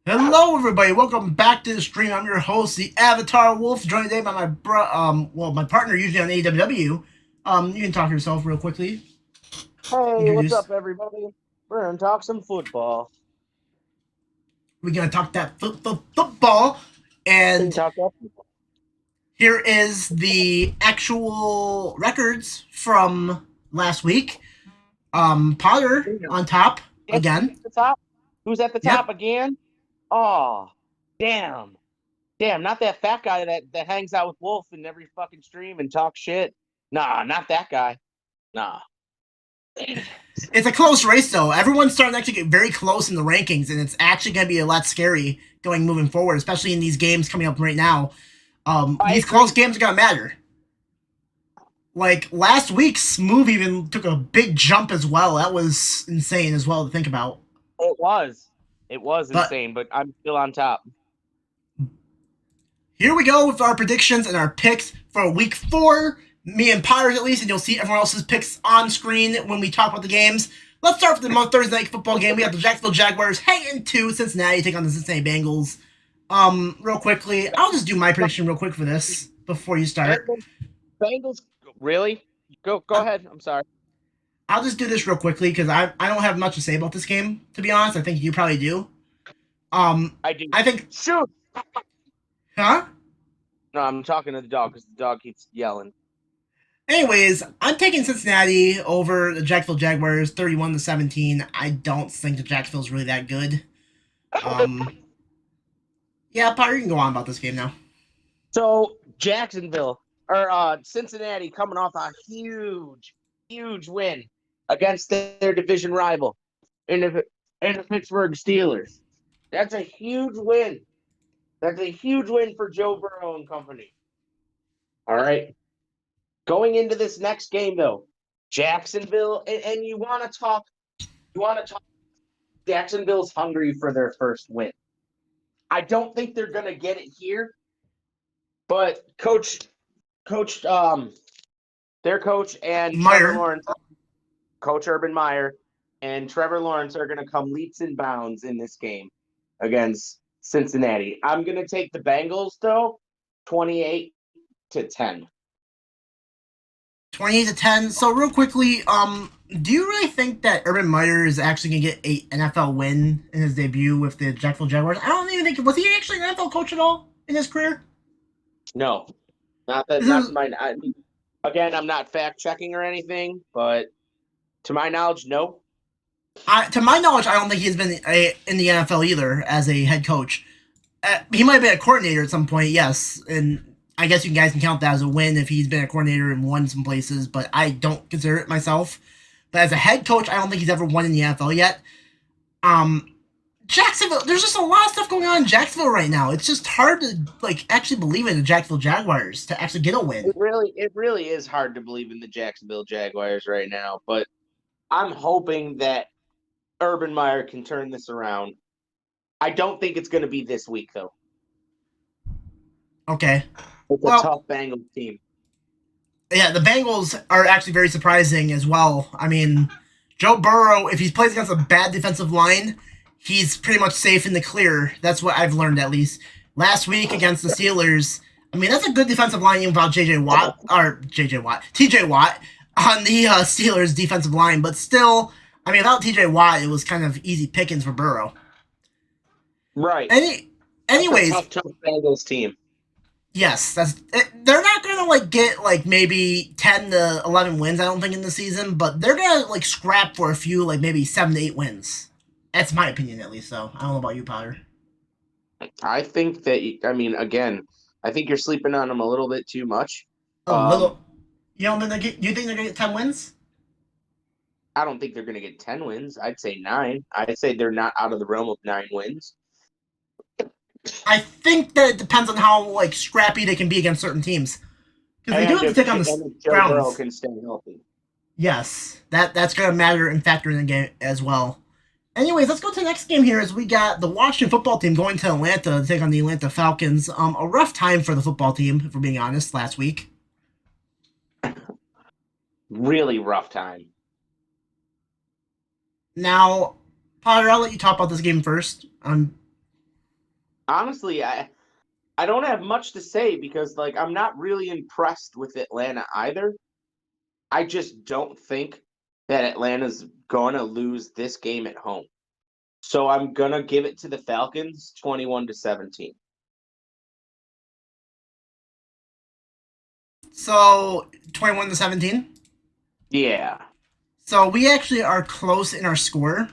Hello, everybody. Welcome back to the stream. I'm your host, the Avatar Wolf, joined today by my partner usually on AWW. You can talk to yourself real quickly. Hey, what's Introduce. up, everybody? We're gonna talk some football. We're gonna talk that football, And and talk that football. here is the actual records from last week. Potter Damn. on top Guess who's again. at the top? Who's at the top Yep. again? Oh, damn. Damn, not that fat guy that hangs out with Wolf in every fucking stream and talks shit. Nah, not that guy. Nah. It's a close race though. Everyone's starting to actually get very close in the rankings, and it's actually going to be a lot scary going moving forward, especially in these games coming up right now. I These close agree. games are gonna matter. Like last week's move even took a big jump as well. That was insane as well to think about. It was. It was But insane, but I'm still on top. here we go with our predictions and our picks for week 4. Me and Potters at least, and you'll see everyone else's picks on screen when we talk about the games. Let's start with the Thursday night football game. We have the Jacksonville Jaguars heading to Cincinnati, take on the Cincinnati Bengals. Real quickly, I'll just do my prediction real quick for this before you start. Bengals, Bengals. Really? Go Uh, ahead. I'm sorry. I'll just do this real quickly because I don't have much to say about this game. To be honest, I think you probably do. I do. I think, Shoot. huh? No, I'm talking to the dog because the dog keeps yelling. Anyways, I'm taking Cincinnati over the Jacksonville Jaguars, 31-17. I don't think the Jacksonville's really that good. Um, yeah, Potter, you can go on about this game now. So Jacksonville or Cincinnati coming off a huge win against their division rival in the Pittsburgh Steelers. That's a huge win. That's a huge win for Joe Burrow and company. All right. Going into this next game though, Jacksonville and you want to talk Jacksonville's hungry for their first win. I don't think they're gonna get it here, but coach their coach and Trevor Meyer, Lawrence, Coach Urban Meyer, and Trevor Lawrence are going to come leaps and bounds in this game against Cincinnati. I'm going to take the Bengals, though, 28-10. 28-10. So real quickly, do you really think that Urban Meyer is actually gonna get a NFL win in his debut with the Jacksonville Jaguars? I don't even think, was he actually an NFL coach at all in his career? No, not that. This Not to is, my. Again, I'm not fact checking or anything, but to my knowledge, no. to my knowledge, I don't think he's been in the NFL either as a head coach. He might have been a coordinator at some point, yes, and I guess you guys can count that as a win if he's been a coordinator and won some places, but I don't consider it myself. But as a head coach, I don't think he's ever won in the NFL yet. Um, Jacksonville, there's just a lot of stuff going on in Jacksonville right now. It's just hard to like actually believe in the Jacksonville Jaguars to actually get a win. It really is hard to believe in the Jacksonville Jaguars right now, but I'm hoping that Urban Meyer can turn this around. I don't think it's going to be this week, though. Okay. It's a Well, tough Bengals team. yeah, the Bengals are actually very surprising as well. I mean, Joe Burrow, if he plays against a bad defensive line, he's pretty much safe in the clear. That's what I've learned at least. Last week against the Steelers, I mean, that's a good defensive line even without TJ Watt on the Steelers defensive line, but still, I mean, without TJ Watt, it was kind of easy pickings for Burrow. Right. Any, That's a anyways, tough Bengals team. yes, they're not gonna like get like maybe 10 to 11 wins. I don't think in the season, but they're gonna like scrap for a few like maybe 7 to 8 wins. That's my opinion at least. Though I don't know about you, Potter. I think that, I mean, again, I think you're sleeping on them a little bit too much. A Um, little. You don't think they get? You think they're gonna get 10 wins? I don't think they're going to get 10 wins. I'd say 9. I'd say they're not out of the realm of 9 wins. I think that it depends on how like scrappy they can be against certain teams because they do And have to if, take on and the if Joe Burrow Browns. can stay healthy. Yes, that's gonna matter and factor in the game as well. Anyways, let's go to the next game here as we got the Washington football team going to Atlanta to take on the Atlanta Falcons. A rough time for the football team, if we're being honest, last week. Really rough time. Now, Potter, I'll let you talk about this game first. honestly, I don't have much to say because like I'm not really impressed with Atlanta either. I just don't think that Atlanta's going to lose this game at home. So I'm going to give it to the Falcons 21-17. So 21-17. Yeah. So we actually are close in our score.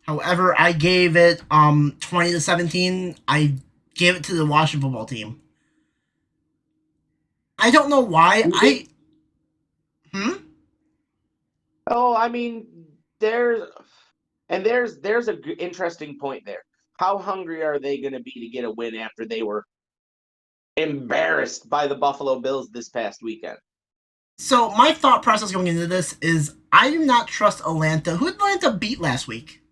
However, I gave it 20-17. I gave it to the Washington football team. I don't know why. Oh, I mean, there's a interesting point there. How hungry are they going to be to get a win after they were embarrassed by the Buffalo Bills this past weekend? So my thought process going into this is I do not trust Atlanta. Who did Atlanta beat last week?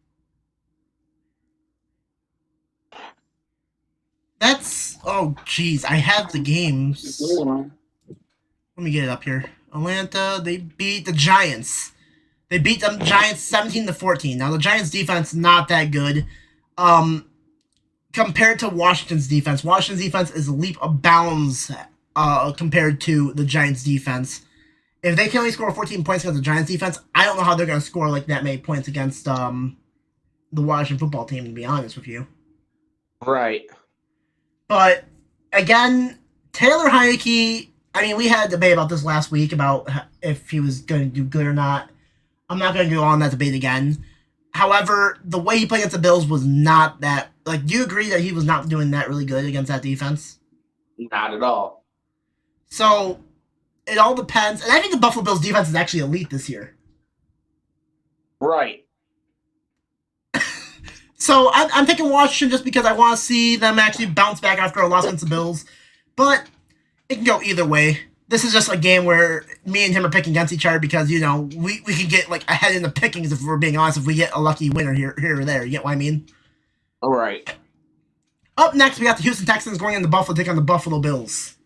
That's geez, I have the games. Let me get it up here. Atlanta, they beat the Giants. They beat the Giants 17-14. Now the Giants defense not that good. Compared to Washington's defense. Washington's defense is a leap of bounds compared to the Giants defense. If they can only score 14 points against the Giants defense, I don't know how they're going to score like that many points against the Washington football team, to be honest with you. Right. But again, Taylor Heinicke, I mean, we had a debate about this last week about if he was going to do good or not. I'm not going to go on that debate again. However, the way he played against the Bills was not that. Like, do you agree that he was not doing that really good against that defense? Not at all. So, it all depends. And I think the Buffalo Bills defense is actually elite this year. Right. So, I'm picking Washington just because I want to see them actually bounce back after a loss against the Bills. But it can go either way. This is just a game where me and him are picking against each other because, you know, we can get, like, ahead in the pickings if we're being honest, if we get a lucky winner here or there. You get what I mean? All right. Up next, we got the Houston Texans going into Buffalo to take on the Buffalo Bills.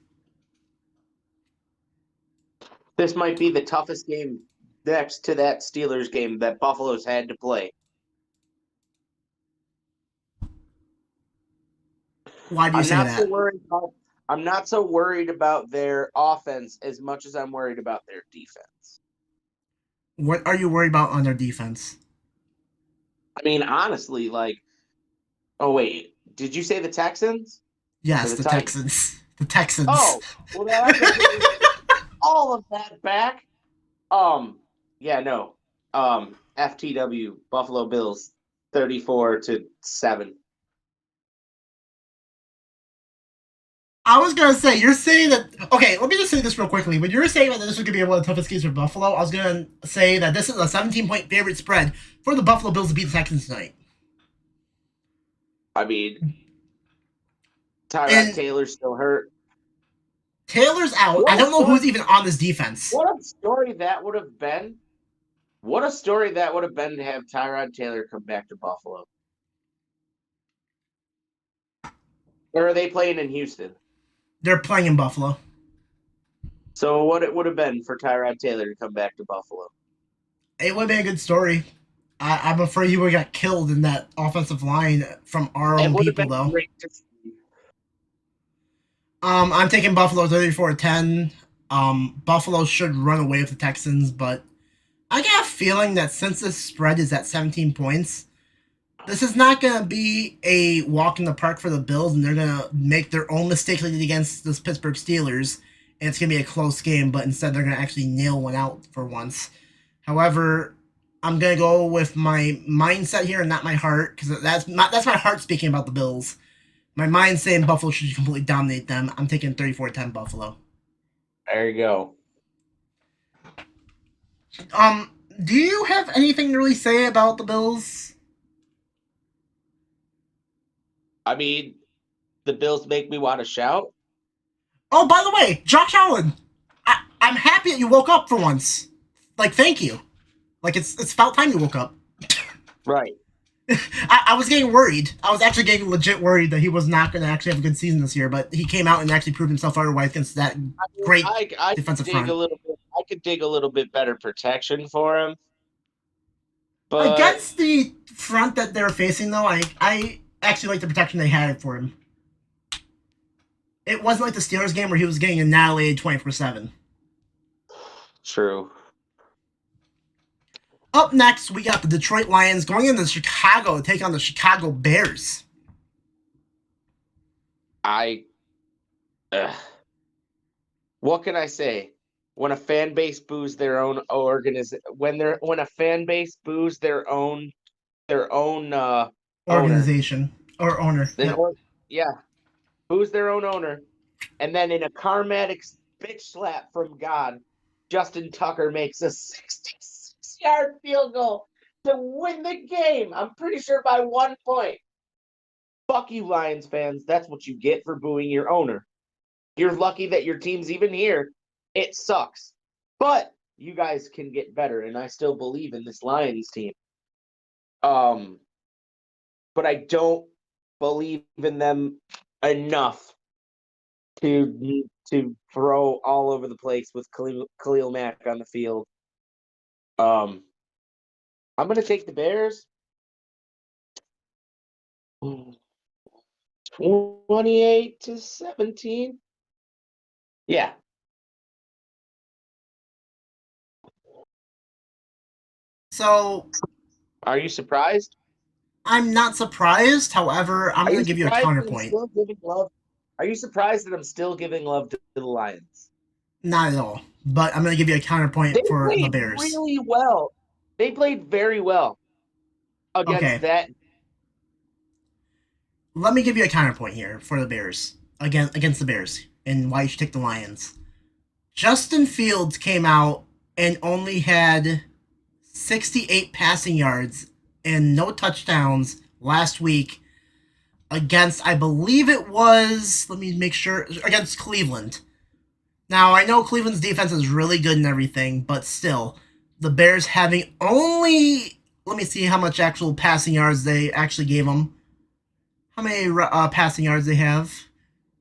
This might be the toughest game next to that Steelers game that Buffalo's had to play. Why do you say that? I'm not so worried about their offense as much as I'm worried about their defense. What are you worried about on their defense? I mean, honestly, like, oh wait, did you say the Texans? Yes, the Texans. The Texans. Oh, well, that all of that back. Yeah, no. FTW Buffalo Bills 34-7. I was gonna say you're saying that. Okay, let me just say this real quickly. When you're saying that this is gonna be one of the toughest games for Buffalo, I was gonna say that this is a 17-point favorite spread for the Buffalo Bills to beat the Texans tonight. I mean, Tyrod Taylor's still hurt. Taylor's out. I don't know who's even on this defense. What a story that would have been. What a story that would have been to have Tyrod Taylor come back to Buffalo. Or are they playing in Houston? They're playing in Buffalo. So what it would have been for Tyrod Taylor to come back to Buffalo? It would have been a good story. I'm afraid he would have got killed in that offensive line from our own people, though. I'm taking Buffalo 34-10. Buffalo should run away with the Texans, but I got a feeling that since this spread is at 17 points, this is not going to be a walk in the park for the Bills, and they're going to make their own mistake like they did against the Pittsburgh Steelers, and it's going to be a close game, but instead they're going to actually nail one out for once. However, I'm going to go with my mindset here and not my heart, because that's my heart speaking about the Bills. My mind's saying Buffalo should completely dominate them. I'm taking 34-10 Buffalo. There you go. Do you have anything to really say about the Bills? I mean, the Bills make me want to shout. Oh, by the way, Josh Allen, I'm happy that you woke up for once. Like, thank you. Like, it's about time you woke up. Right. I was getting worried. I was actually getting legit worried that he was not going to actually have a good season this year, but he came out and actually proved himself otherwise against that great defensive front. I could dig a little bit better protection for him. But against the front that they're facing, though, I actually like the protection they had for him. It wasn't like the Steelers game where he was getting annihilated 24/7. True. Up next, we got the Detroit Lions going into Chicago to take on the Chicago Bears. What can I say? When a fan base boos their own when a fan base boos their own Organization or owner. Yep. Boos their own owner, and then in a karmatic bitch slap from God, Justin Tucker makes a 66-yard field goal to win the game. I'm pretty sure by 1 point. Fuck you, Lions fans. That's what you get for booing your owner. You're lucky that your team's even here. It sucks. But you guys can get better, and I still believe in this Lions team. But I don't believe in them enough to throw all over the place with Khalil Mack on the field. I'm going to take the Bears. 28-17. Yeah. So, are you surprised? I'm not surprised. However, I'm going to give you a counterpoint. Are you surprised that I'm still giving love to the Lions? Not at all. But I'm going to give you a counterpoint for the Bears. They played really well. They played very well against that. Let me give you a counterpoint here for the Bears. Against the Bears. And why you should take the Lions. Justin Fields came out and only had 68 passing yards and no touchdowns last week against, I believe it was, let me make sure, against Cleveland. Now, I know Cleveland's defense is really good and everything, but still, the Bears having only, let me see how much actual passing yards they actually gave them. How many passing yards they have?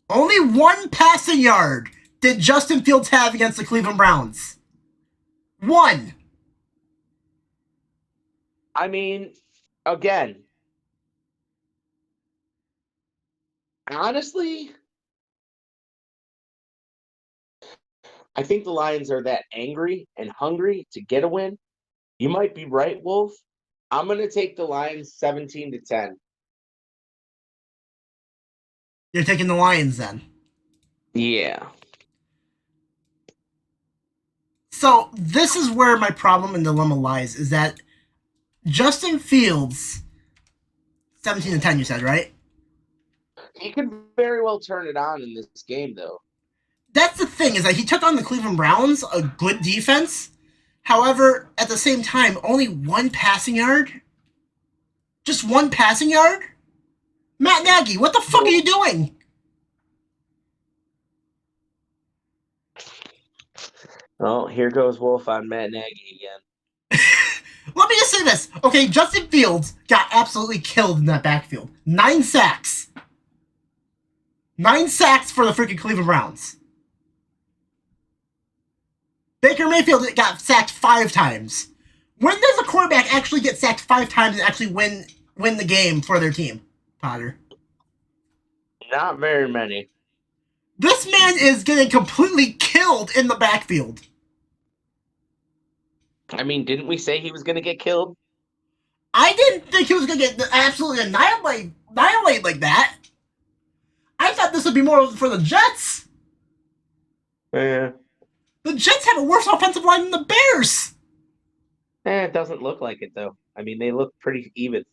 Only 1 passing yard did Justin Fields have against the Cleveland Browns. 1. I mean, again, honestly, I think the Lions are that angry and hungry to get a win. You might be right, Wolf. I'm going to take the Lions 17-10. You're taking the Lions then? Yeah. So this is where my problem and dilemma lies, is that Justin Fields, 17-10 you said, right? He could very well turn it on in this game, though. That's the thing, is that he took on the Cleveland Browns, a good defense. However, at the same time, only 1 passing yard? Just 1 passing yard? Matt Nagy, what the fuck are you doing? Oh, here goes Wolf on Matt Nagy again. Let me just say this. Okay, Justin Fields got absolutely killed in that backfield. 9 sacks. 9 sacks for the freaking Cleveland Browns. Baker Mayfield got sacked 5 times. When does a quarterback actually get sacked 5 times and actually win the game for their team, Potter? Not very many. This man is getting completely killed in the backfield. I mean, didn't we say he was going to get killed? I didn't think he was going to get absolutely annihilated like that. I thought this would be more for the Jets. Yeah. The Jets have a worse offensive line than the Bears. It doesn't look like it, though. I mean, they look pretty even.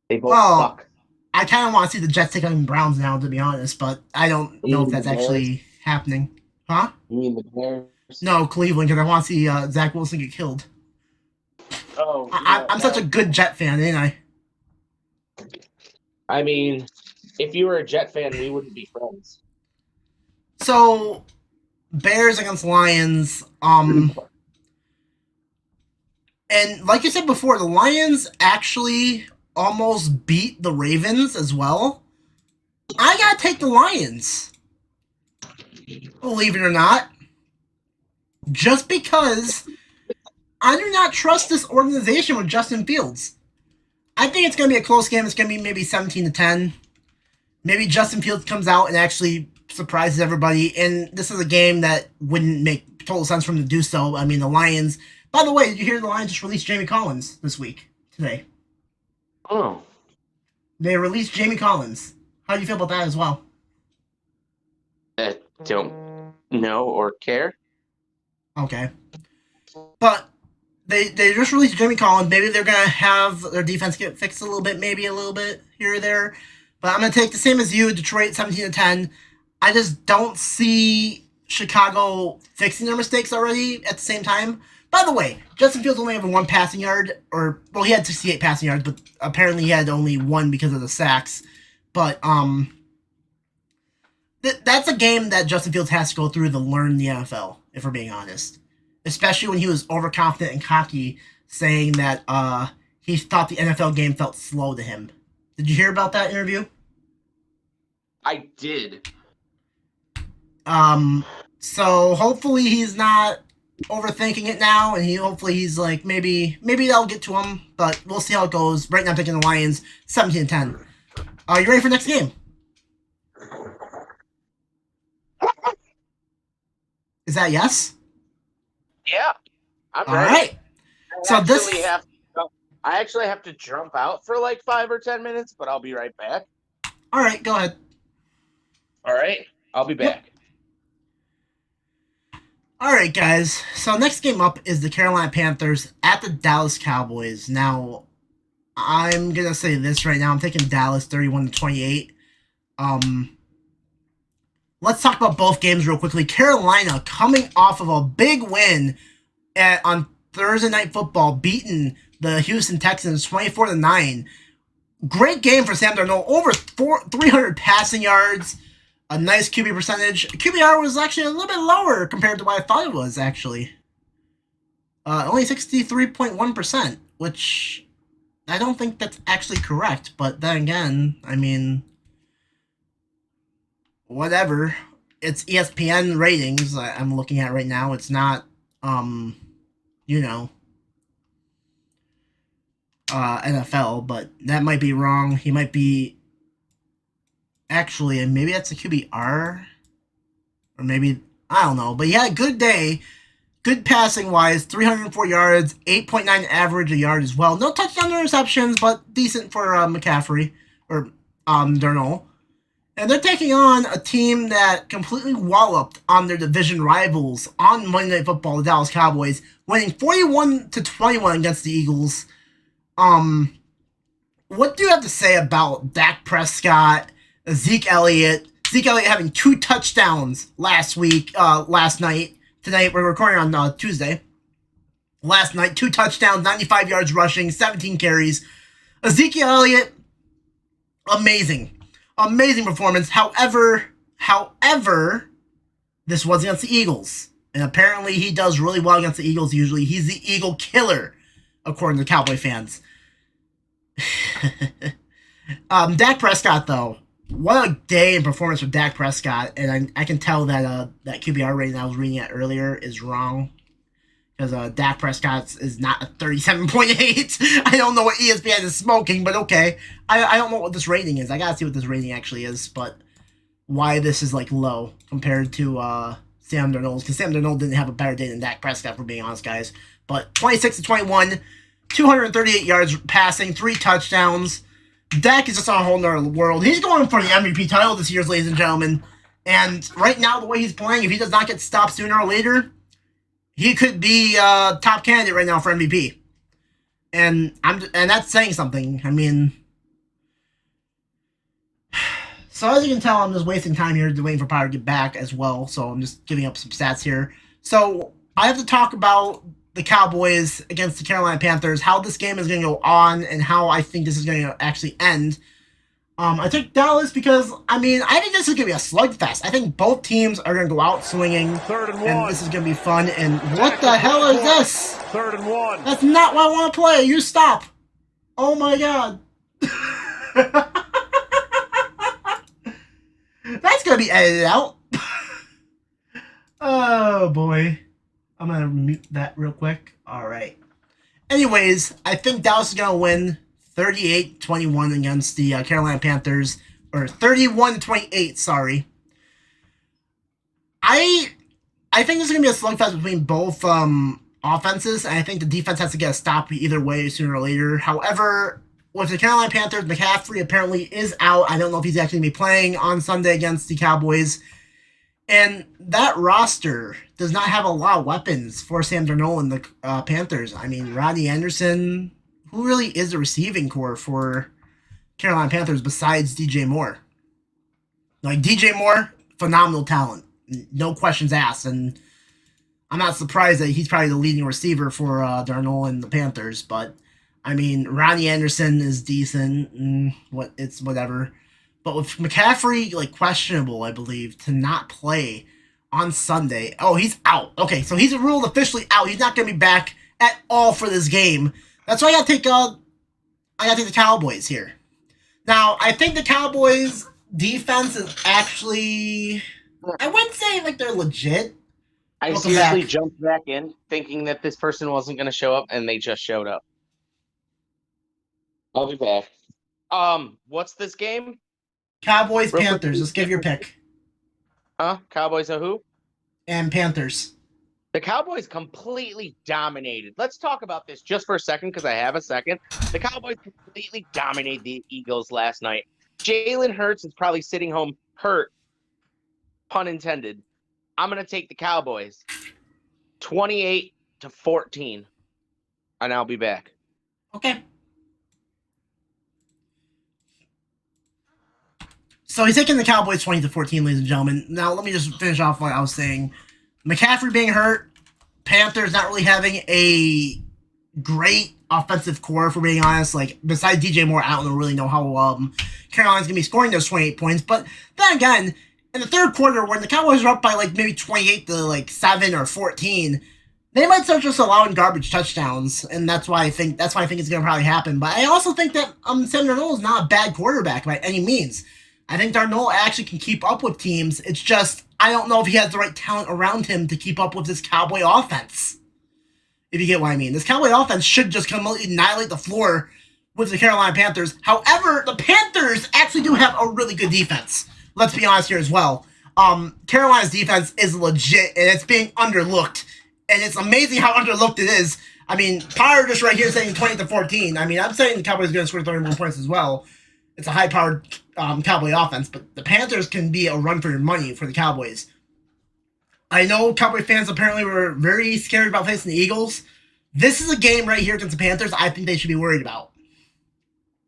They both suck. I kind of want to see the Jets take on the Browns now, to be honest, but I don't know if that's actually happening. Huh? You mean the Bears? No, Cleveland, because I want to see Zach Wilson get killed. Oh, I'm such a good Jet fan, ain't I? I mean, if you were a Jet fan, we wouldn't be friends. So, Bears against Lions. And like you said before, the Lions actually almost beat the Ravens as well. I gotta take the Lions. Believe it or not. Just because I do not trust this organization with Justin Fields. I think it's going to be a close game. It's going to be maybe 17-10. Maybe Justin Fields comes out and actually surprises everybody. And this is a game that wouldn't make total sense for them to do so. I mean, the Lions. By the way, did you hear the Lions just released Jamie Collins today? Oh. They released Jamie Collins. How do you feel about that as well? I don't know or care. Okay. But they just released Jamie Collins. Maybe they're going to have their defense get fixed a little bit, maybe a little bit here or there. But I'm going to take the same as you, Detroit 17-10. I just don't see Chicago fixing their mistakes already at the same time. By the way, Justin Fields only had one passing yard, he had 68 passing yards, but apparently he had only one because of the sacks. But that's a game that Justin Fields has to go through to learn the NFL, if we're being honest. Especially when he was overconfident and cocky, saying that he thought the NFL game felt slow to him. Did you hear about that interview? I did. So hopefully he's not overthinking it now, and hopefully he's like, maybe that'll get to him, but we'll see how it goes. Right now I'm taking the Lions 17-10. Are you ready for next game? Is that yes? Yeah, I'm All ready. right. I actually have to jump out for like 5 or 10 minutes, but I'll be right back. All right, go ahead. All right, I'll be back. Yep. All right, guys. So next game up is the Carolina Panthers at the Dallas Cowboys. Now, I'm gonna say this right now. I'm taking Dallas 31-28. Let's talk about both games real quickly. Carolina coming off of a big win on Thursday Night Football, beating the Houston Texans 24-9. Great game for Sam Darnold. Over 300 passing yards. A nice QB percentage. QBR was actually a little bit lower compared to what I thought it was, actually. Only 63.1%, which I don't think that's actually correct. But then again, I mean, whatever. It's ESPN ratings I'm looking at right now. It's not, NFL, but that might be wrong. He might be... Actually, and maybe that's a QBR, or maybe, I don't know. But he had a good day, good passing-wise, 304 yards, 8.9 average a yard as well. No touchdown interceptions, but decent for McCaffrey, or Darnold. And they're taking on a team that completely walloped on their division rivals on Monday Night Football, the Dallas Cowboys, winning 41-21 against the Eagles. What do you have to say about Dak Prescott, Zeke Elliott having 2 touchdowns last night. Tonight, we're recording on Tuesday. Last night, 2 touchdowns, 95 yards rushing, 17 carries. Ezekiel Elliott, amazing performance. However, this was against the Eagles. And apparently he does really well against the Eagles usually. He's the Eagle killer, according to Cowboy fans. Dak Prescott, though. What a day in performance for Dak Prescott, and I can tell that that QBR rating I was reading at earlier is wrong, because Dak Prescott is not a 37.8. I don't know what ESPN is smoking, but okay. I don't know what this rating is. I gotta see what this rating actually is, but why this is like low compared to Sam Darnold, because Sam Darnold didn't have a better day than Dak Prescott, for being honest, guys. But 26-21, 238 yards passing, 3 touchdowns. Dak is just on a whole nother world. He's going for the MVP title this year, ladies and gentlemen. And right now, the way he's playing, if he does not get stopped sooner or later, he could be top candidate right now for MVP. And that's saying something. I mean, so as you can tell, I'm just wasting time here waiting for Power to get back as well. So I'm just giving up some stats here. So I have to talk about the Cowboys against the Carolina Panthers, how this game is going to go on, and how I think this is going to actually end. I took Dallas because, I think this is going to be a slugfest. I think both teams are going to go out swinging, and this is going to be fun. And what the hell is this? 3rd and 1. That's not what I want to play. You stop. Oh my god. That's going to be edited out. Oh boy. I'm going to mute that real quick. All right. Anyways, I think Dallas is going to win 38-21 against the Carolina Panthers. or 31-28. Sorry. I think this is gonna be a slugfest between both offenses, and I think the defense has to get a stop either way sooner or later. However, with the Carolina Panthers, McCaffrey apparently is out. I don't know if he's actually going to be playing on Sunday against the Cowboys. And that roster does not have a lot of weapons for Sam Darnold and the Panthers. I mean, Rodney Anderson, who really is the receiving core for Carolina Panthers besides DJ Moore? Like, DJ Moore, phenomenal talent. No questions asked. And I'm not surprised that he's probably the leading receiver for Darnold and the Panthers, but I mean, Rodney Anderson is decent. It's whatever. But with McCaffrey, like, questionable, I believe, to not play on Sunday. Oh, he's out. Okay, so he's ruled officially out. He's not going to be back at all for this game. That's why I got to take the Cowboys here. Now, I think the Cowboys' defense is actually, I wouldn't say, like, they're legit. I seriously jumped back in thinking that this person wasn't going to show up, and they just showed up. I'll be back. What's this game? Cowboys, Panthers. Just give your pick. Huh? Cowboys are who? And Panthers. The Cowboys completely dominated. Let's talk about this just for a second, because I have a second. The Cowboys completely dominated the Eagles last night. Jalen Hurts is probably sitting home hurt, pun intended. I'm going to take the Cowboys 28-14, and I'll be back. Okay. So he's taking the Cowboys 20-14, ladies and gentlemen. Now, let me just finish off what I was saying. McCaffrey being hurt, Panthers not really having a great offensive core, for being honest. Like, besides DJ Moore, I don't really know how Carolina's going to be scoring those 28 points. But then again, in the third quarter, when the Cowboys are up by, like, maybe 28-7 or 14, they might start just allowing garbage touchdowns, and that's why I think it's going to probably happen. But I also think that Sam Darnold is not a bad quarterback by any means. I think Darnold actually can keep up with teams. It's just, I don't know if he has the right talent around him to keep up with this Cowboy offense. If you get what I mean. This Cowboy offense should just completely annihilate the floor with the Carolina Panthers. However, the Panthers actually do have a really good defense. Let's be honest here as well. Carolina's defense is legit, and it's being underlooked. And it's amazing how underlooked it is. I mean, Power just right here saying 20-14. I mean, I'm saying the Cowboys are going to score 31 points as well. It's a high-powered Cowboy offense, but the Panthers can be a run for your money for the Cowboys. I know Cowboy fans apparently were very scared about facing the Eagles. This is a game right here against the Panthers I think they should be worried about.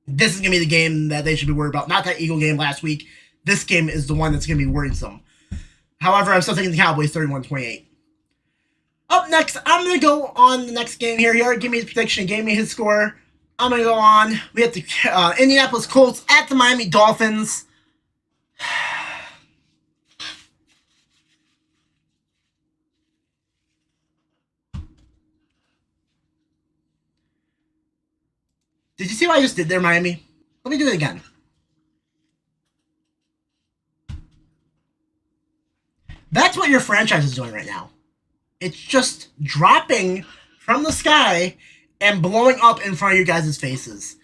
This is going to be the game that they should be worried about. Not that Eagle game last week. This game is the one that's going to be worrisome. However, I'm still taking the Cowboys 31-28. Up next, I'm going to go on the next game here. He already gave me his prediction, gave me his score. I'm going to go on. We have the Indianapolis Colts at the Miami Dolphins. Did you see what I just did there, Miami? Let me do it again. That's what your franchise is doing right now. It's just dropping from the sky and blowing up in front of you guys' faces.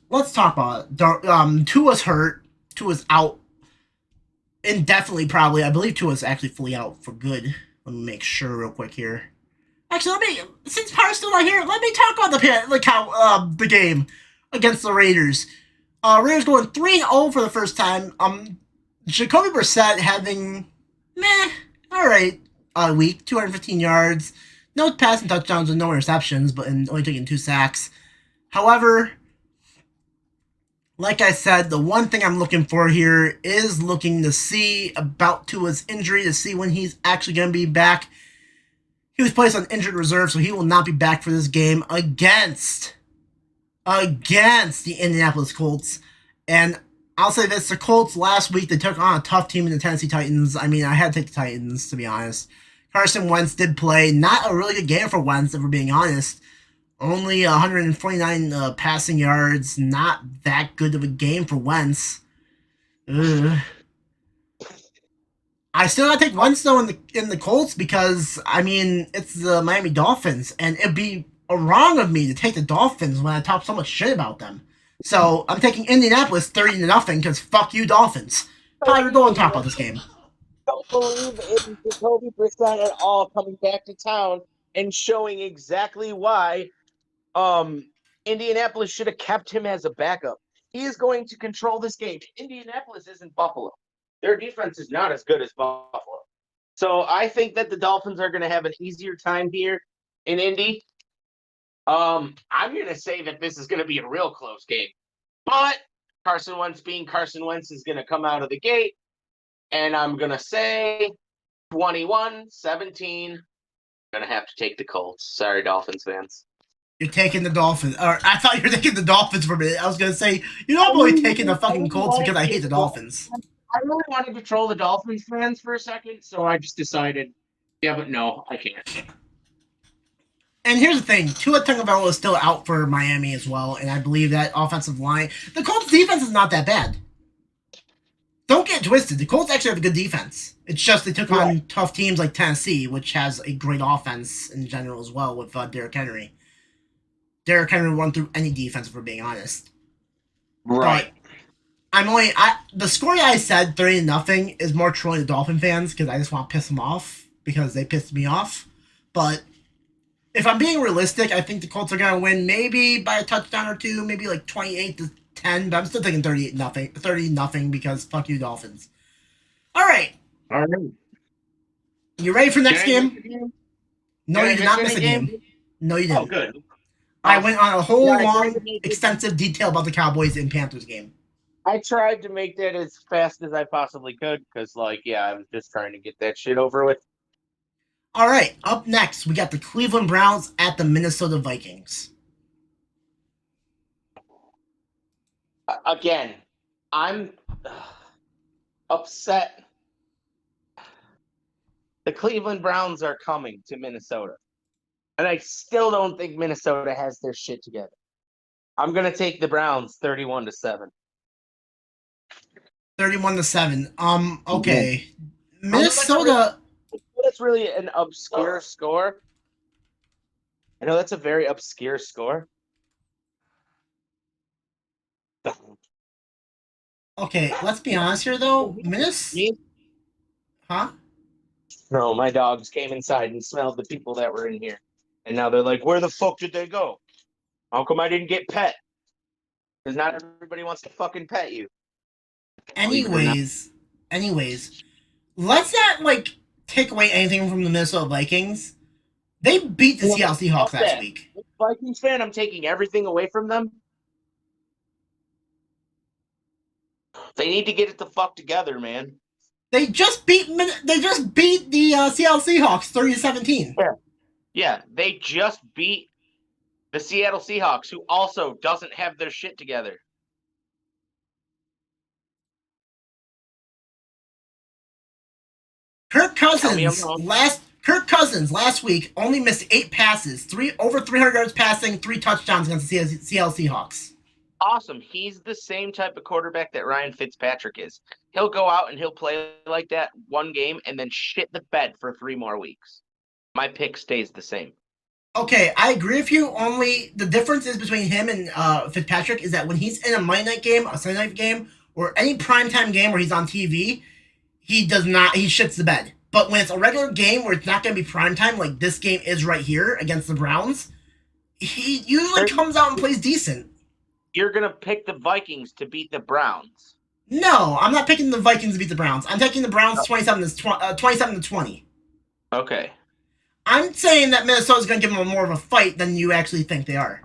Let's talk about it. Tua's hurt. Tua's out indefinitely, probably. I believe Tua's actually fully out for good. Let me make sure real quick here. Actually, since Power's still not here, let me talk about the game against the Raiders. Raiders going 3-0 for the first time. Jacoby Brissett having alright week, 215 yards, no passing touchdowns and no interceptions, but only taking 2 sacks. However, like I said, the one thing I'm looking for here is looking to see about Tua's injury, to see when he's actually going to be back. He was placed on injured reserve, so he will not be back for this game against the Indianapolis Colts. And I'll say this, the Colts last week, they took on a tough team in the Tennessee Titans. I mean, I had to take the Titans, to be honest. Carson Wentz did play. Not a really good game for Wentz, if we're being honest. Only 149 passing yards. Not that good of a game for Wentz. Ugh. I still gotta take Wentz, though, in the Colts because, I mean, it's the Miami Dolphins, and it'd be wrong of me to take the Dolphins when I talk so much shit about them. So I'm taking Indianapolis 30-0 because fuck you, Dolphins. Tyler, go and talk about this game. Don't believe in Jacoby Brissett at all coming back to town and showing exactly why Indianapolis should have kept him as a backup. He is going to control this game. Indianapolis isn't Buffalo. Their defense is not as good as Buffalo. So I think that the Dolphins are going to have an easier time here in Indy. I'm going to say that this is going to be a real close game. But Carson Wentz being Carson Wentz is going to come out of the gate. And I'm going to say 21-17. Going to have to take the Colts. Sorry, Dolphins fans. You're taking the Dolphins. Or I thought you were taking the Dolphins for a minute. I was going to say, you're not really taking the fucking Colts because I hate the Dolphins. I really wanted to troll the Dolphins fans for a second, so I just decided, yeah, but no, I can't. And here's the thing, Tua Tagovailoa is still out for Miami as well, and I believe that offensive line, the Colts defense is not that bad. Don't get twisted, the Colts actually have a good defense. It's just they took on tough teams like Tennessee, which has a great offense in general as well with Derrick Henry. Derrick Henry run through any defense, if we're being honest. Right. But the score that I said, 30-0, is more trolling the Dolphin fans because I just want to piss them off because they pissed me off. But if I'm being realistic, I think the Colts are going to win maybe by a touchdown or two, maybe like 28-10, but I'm still thinking 30-0 because fuck you, Dolphins. All right. You ready for the next game? No, you did not miss a game. No, you didn't. Oh, good. I went on a whole long, extensive detail about the Cowboys and Panthers game. I tried to make that as fast as I possibly could because, I was just trying to get that shit over with. All right, up next, we got the Cleveland Browns at the Minnesota Vikings. Again, I'm upset. The Cleveland Browns are coming to Minnesota. And I still don't think Minnesota has their shit together. I'm going to take the Browns 31-7. 31-7. Okay. Minnesota. That's really an obscure score. I know that's a very obscure score. Okay, let's be honest here, though. Minnesota. Huh? No, my dogs came inside and smelled the people that were in here. And now they're like, where the fuck did they go? How come I didn't get pet? Because not everybody wants to fucking pet you. Anyways, let's not, take away anything from the Minnesota Vikings. They beat the Seattle Seahawks last week. Vikings fan, I'm taking everything away from them. They need to get it the fuck together, man. They just beat the Seattle Seahawks 30-17. Yeah, they just beat the Seattle Seahawks, who also doesn't have their shit together. Kirk Cousins last week only missed 8 passes, over 300 yards passing, 3 touchdowns against the Seattle Seahawks. Awesome. He's the same type of quarterback that Ryan Fitzpatrick is. He'll go out and he'll play like that one game and then shit the bed for 3 more weeks. My pick stays the same. Okay, I agree with you. Only the difference is between him and Fitzpatrick is that when he's in a Monday night game, a Sunday night game, or any primetime game where he's on TV, he shits the bed. But when it's a regular game where it's not going to be primetime, like this game is right here against the Browns, he usually comes out and plays decent. You're going to pick the Vikings to beat the Browns. No, I'm not picking the Vikings to beat the Browns. I'm taking the Browns 27-20. Okay. I'm saying that Minnesota's going to give them more of a fight than you actually think they are.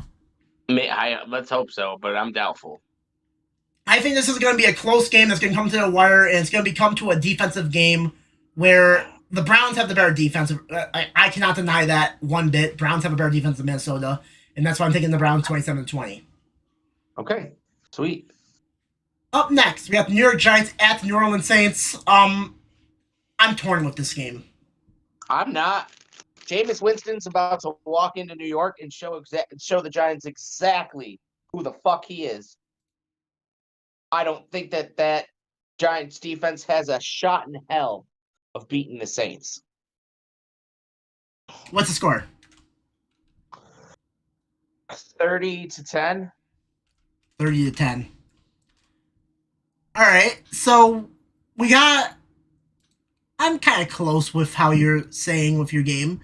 Let's hope so, but I'm doubtful. I think this is going to be a close game that's going to come to the wire, and it's going to come to a defensive game where the Browns have the better defense. I cannot deny that one bit. Browns have a better defense than Minnesota, and that's why I'm taking the Browns 27-20. Okay, sweet. Up next, we have the New York Giants at the New Orleans Saints. I'm torn with this game. I'm not. Jameis Winston's about to walk into New York and show the Giants exactly who the fuck he is. I don't think that Giants defense has a shot in hell of beating the Saints. What's the score? 30-10. 30-10. All right, so we got. I'm kind of close with how you're saying with your game.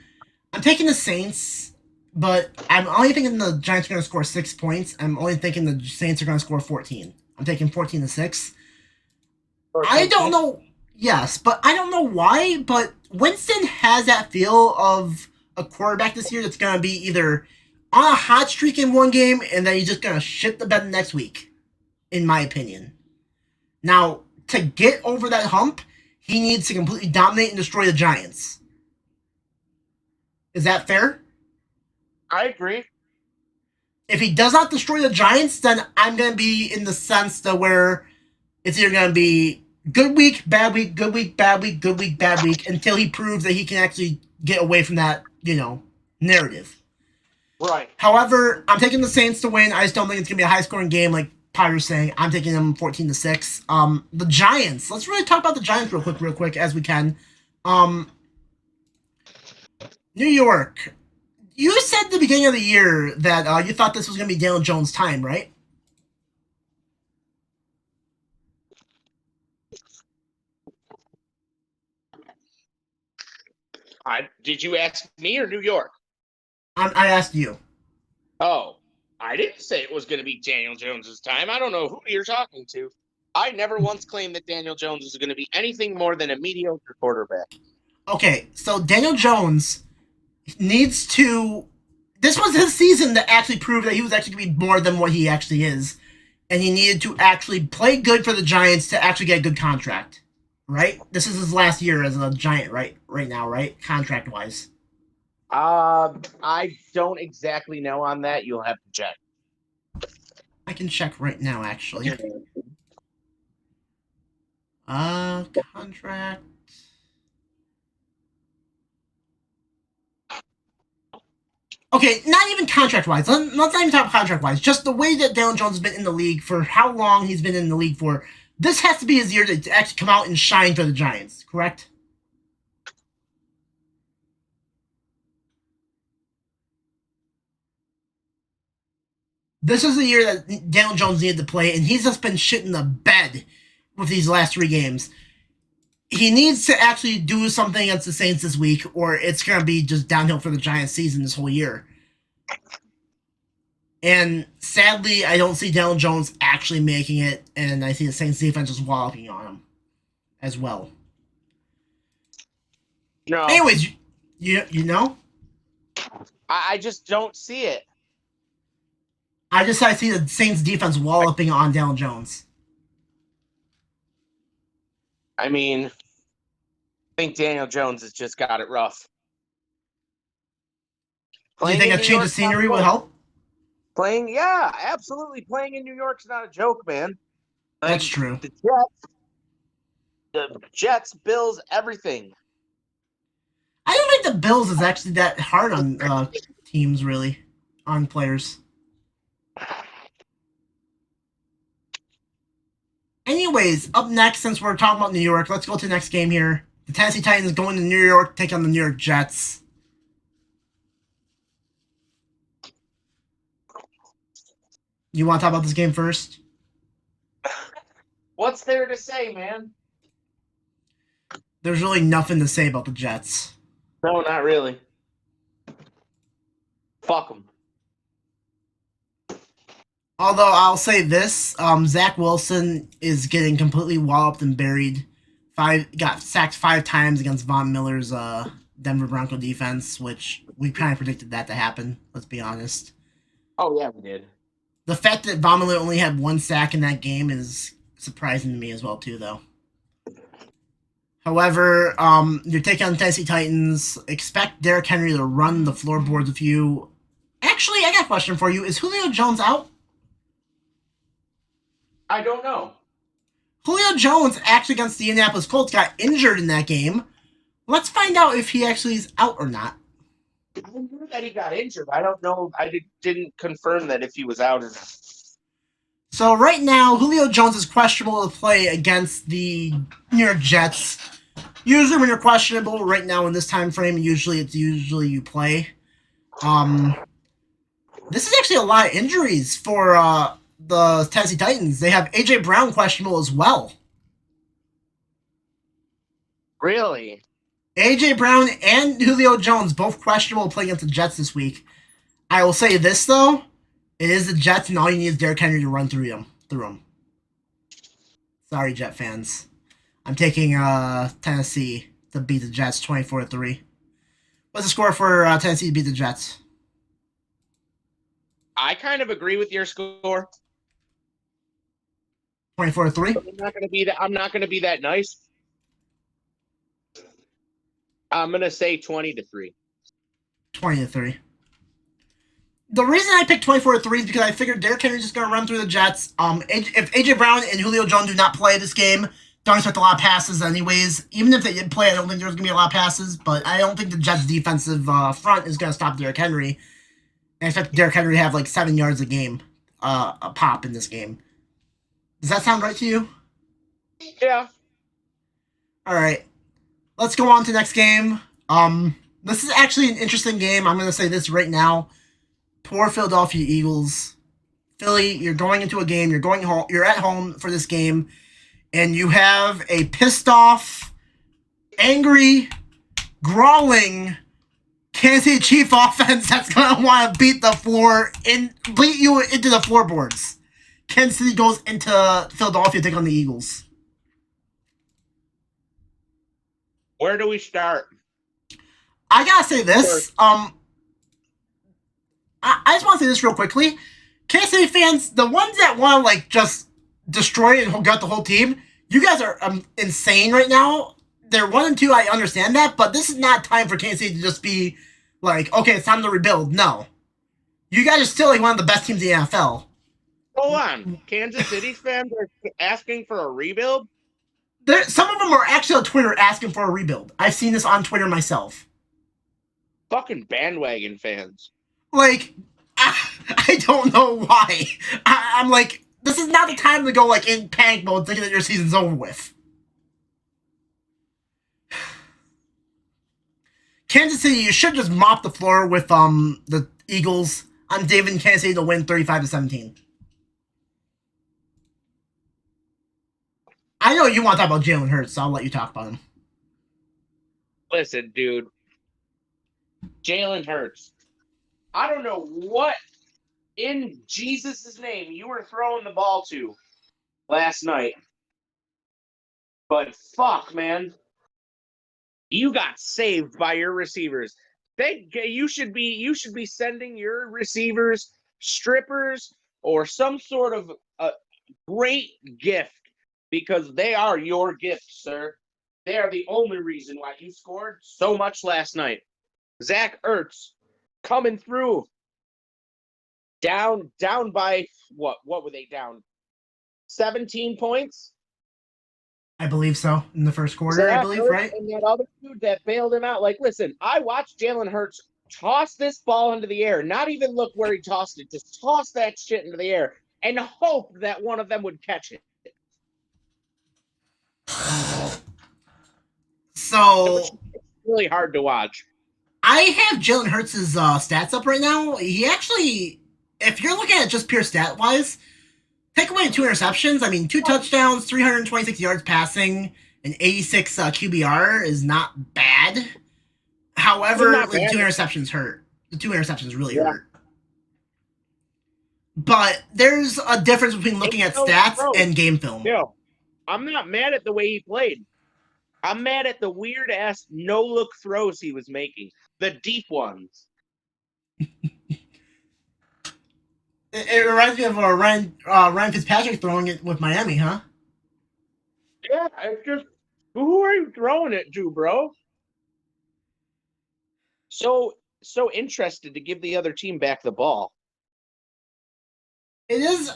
I'm taking the Saints, but I'm only thinking the Giants are going to score 6 points. I'm only thinking the Saints are going to score 14. I'm taking 14-6. I don't know. Yes, but I don't know why. But Winston has that feel of a quarterback this year that's going to be either on a hot streak in one game and then he's just going to shit the bed next week, in my opinion. Now, to get over that hump, he needs to completely dominate and destroy the Giants. Is that fair? I agree. If he does not destroy the Giants, then I'm going to be in the sense that where it's either going to be good week, bad week, good week, bad week, good week, bad week, until he proves that he can actually get away from that, narrative. Right. However, I'm taking the Saints to win. I just don't think it's going to be a high-scoring game like Potter's saying. I'm taking them 14-6. The Giants. Let's really talk about the Giants real quick, as we can. New York. You said at the beginning of the year that you thought this was going to be Daniel Jones' time, right? Did you ask me or New York? I asked you. Oh, I didn't say it was going to be Daniel Jones' time. I don't know who you're talking to. I never once claimed that Daniel Jones was going to be anything more than a mediocre quarterback. Okay, so Daniel Jones needs to. This was his season to actually prove that he was actually going to be more than what he actually is. And he needed to actually play good for the Giants to actually get a good contract. Right? This is his last year as a Giant, right now, right? Contract-wise. I don't exactly know on that. You'll have to check. I can check right now, actually. Contract. Okay, not even contract-wise. Let's not even talk contract-wise. Just the way that Daniel Jones has been in the league, for how long he's been in the league for. This has to be his year to actually come out and shine for the Giants, correct? This is the year that Daniel Jones needed to play, and he's just been shitting the bed with these last 3 games. He needs to actually do something against the Saints this week, or it's going to be just downhill for the Giants season this whole year. And sadly, I don't see Daniel Jones actually making it, and I see the Saints defense just walloping on him as well. No. Anyways, you know? I just don't see it. I see the Saints defense walloping on Daniel Jones. I mean, I think Daniel Jones has just got it rough. Do you think a change of scenery would help? Yeah, absolutely. Playing in New York's not a joke, man. That's true. The Jets, Bills, everything. I don't think the Bills is actually that hard on teams, really, on players. Anyways, up next, since we're talking about New York, let's go to the next game here. The Tennessee Titans going to New York, take on the New York Jets. You want to talk about this game first? What's there to say, man? There's really nothing to say about the Jets. No, not really. Fuck them. Although I'll say this, Zach Wilson is getting completely walloped and buried. Got sacked 5 times against Von Miller's Denver Bronco defense, which we kind of predicted that to happen. Let's be honest. Oh yeah, we did. The fact that Von Miller only had 1 sack in that game is surprising to me as well, too, though. However, you're taking on the Tennessee Titans. Expect Derrick Henry to run the floorboards with you. Actually, I got a question for you. Is Julio Jones out? I don't know. Julio Jones, actually against the Indianapolis Colts, got injured in that game. Let's find out if he actually is out or not. I knew that he got injured. I don't know. I didn't confirm that if he was out or not. So right now, Julio Jones is questionable to play against the New York Jets. Usually when you're questionable right now in this time frame, usually you play. This is actually a lot of injuries for the Tennessee Titans. They have AJ Brown questionable as well. Really? AJ Brown and Julio Jones both questionable playing against the Jets this week. I will say this though, it is the Jets, and all you need is Derrick Henry to run through them. Sorry, Jet fans. I'm taking Tennessee to beat the Jets 24-3. What's the score for Tennessee to beat the Jets? I kind of agree with your score. 24-3. I'm not going to be that nice. I'm going to say 20-3. 20-3. The reason I picked 24-3 is because I figured Derrick Henry's just going to run through the Jets. If AJ Brown and Julio Jones do not play this game, don't expect a lot of passes anyways. Even if they did play, I don't think there's going to be a lot of passes, but I don't think the Jets' defensive front is going to stop Derrick Henry. I expect Derrick Henry to have like 7 yards a game, a pop in this game. Does that sound right to you? Yeah. All right. Let's go on to the next game. This is actually an interesting game. I'm going to say this right now. Poor Philadelphia Eagles. Philly, you're going into a game. You're going home. You're at home for this game, and you have a pissed off, angry, growling Kansas City Chief offense that's gonna want to beat you into the floorboards. Kansas City goes into Philadelphia to take on the Eagles. Where do we start? I gotta say this. I just want to say this real quickly. Kansas City fans, the ones that want to like just destroy and gut the whole team, you guys are insane right now. They're 1-2. I understand that, but this is not time for Kansas City to just be like, okay, it's time to rebuild. No, you guys are still like one of the best teams in the NFL. Hold on, Kansas City fans are asking for a rebuild. Some of them are actually on Twitter asking for a rebuild. I've seen this on Twitter myself. Fucking bandwagon fans. Like, I don't know why. I'm like, this is not the time to go like in panic mode thinking that your season's over with. Kansas City, you should just mop the floor with the Eagles. I'm David Kansas City to win 35-17. I know you want to talk about Jalen Hurts, so I'll let you talk about him. Listen, dude. Jalen Hurts. I don't know what in Jesus' name you were throwing the ball to last night. But fuck, man. You got saved by your receivers. You should be sending your receivers strippers or some sort of great gift because they are your gift, sir. They are the only reason why you scored so much last night. Zach Ertz coming through. Down by what? What were they down? 17 points? I believe so. In the first quarter, I believe, right? And that other dude that bailed him out. Like, listen, I watched Jalen Hurts toss this ball into the air. Not even look where he tossed it. Just toss that shit into the air and hope that one of them would catch it. So it's really hard to watch. I have Jalen Hurts' stats up right now. He actually, if you're looking at just pure stat wise, take away 2 interceptions. I mean, 2 touchdowns, 326 yards passing, and 86 QBR is not bad. However, not bad. The 2 interceptions hurt. The 2 interceptions really hurt. But there's a difference between looking at stats and game film. Yeah, I'm not mad at the way he played. I'm mad at the weird-ass no-look throws he was making. The deep ones. It reminds me of Ryan Fitzpatrick throwing it with Miami, huh? Yeah, it's just, who are you throwing it to, bro? So interested to give the other team back the ball. It is,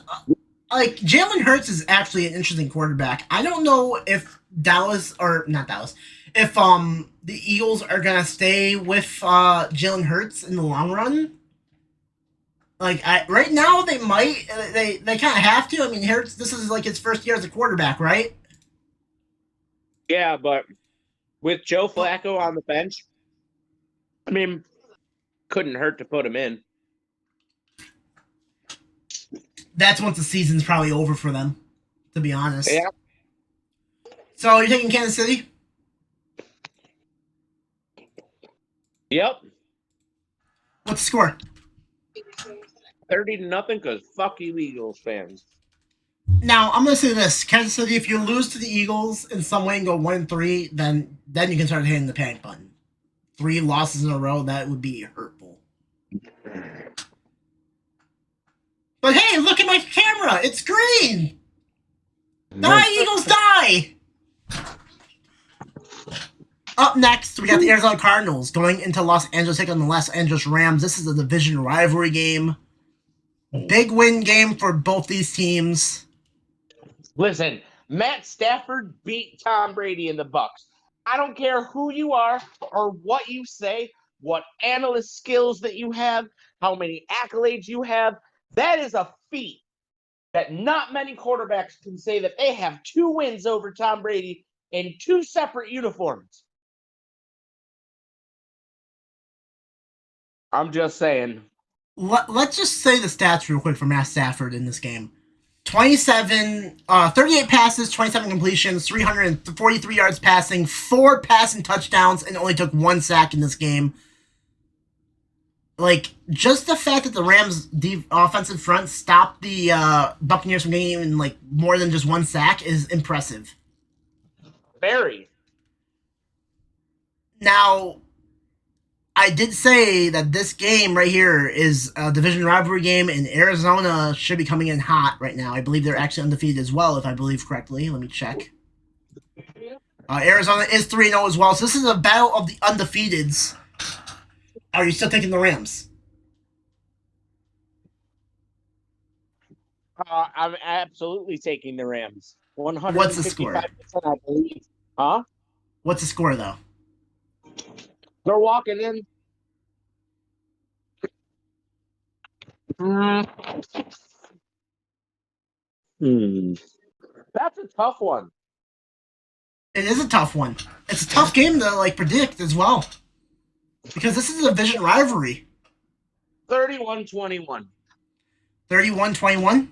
like, Jalen Hurts is actually an interesting quarterback. I don't know if if the Eagles are going to stay with Jalen Hurts in the long run. Like, right now, they might. They kind of have to. I mean, Hurts, this is like his first year as a quarterback, right? Yeah, but with Joe Flacco on the bench, I mean, couldn't hurt to put him in. That's once the season's probably over for them, to be honest. Yeah. So you're taking Kansas City? Yep. What's the score? 30-0 because fuck you, Eagles fans. Now I'm gonna say this: Kansas City, if you lose to the Eagles in some way and go 1-3, then you can start hitting the panic button. 3 losses in a row, that would be hurtful. But hey, look at my camera! It's green! Die, Eagles, die! Up next, we got the Arizona Cardinals going into Los Angeles, taking on the Los Angeles Rams. This is a division rivalry game. Big win game for both these teams. Listen, Matt Stafford beat Tom Brady in the Bucs. I don't care who you are or what you say, what analyst skills that you have, how many accolades you have. That is a feat that not many quarterbacks can say that they have 2 wins over Tom Brady in 2 separate uniforms. I'm just saying. Let's just say the stats real quick for Matt Stafford in this game. 38 passes, 27 completions, 343 yards passing, 4 passing touchdowns, and only took 1 sack in this game. Like, just the fact that the Rams' offensive front stopped the Buccaneers from getting even, like, more than just 1 sack is impressive. Very. Now, I did say that this game right here is a division rivalry game, and Arizona should be coming in hot right now. I believe they're actually undefeated as well, if I believe correctly. Let me check. Arizona is 3-0 as well, so this is a battle of the undefeateds. Are you still taking the Rams? I'm absolutely taking the Rams. 155%, What's the score? I believe. Huh? What's the score, though? They're walking in. That's a tough one. It is a tough one. It's a tough game to, like, predict as well. Because this is a division rivalry. 31-21. 31-21?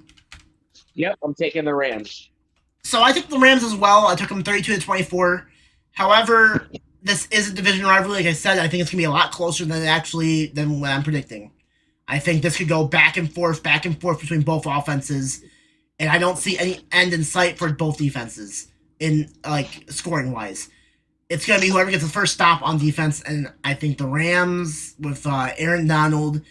Yep, I'm taking the Rams. So I took the Rams as well. I took them 32-24. However, this is a division rivalry. Like I said, I think it's gonna be a lot closer than what I'm predicting. I think this could go back and forth between both offenses, and I don't see any end in sight for both defenses in, like, scoring wise. It's gonna be whoever gets the first stop on defense, and I think the Rams with Aaron Donald.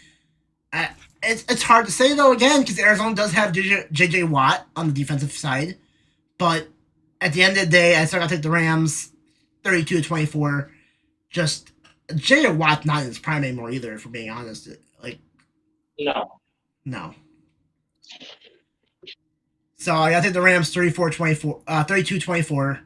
It's hard to say though, again, because Arizona does have JJ Watt on the defensive side. But at the end of the day, I still got to take the Rams 32-24. Just J.J. Watt not in his prime anymore either, if we're being honest. Like, no. So I got to take the Rams 32-24.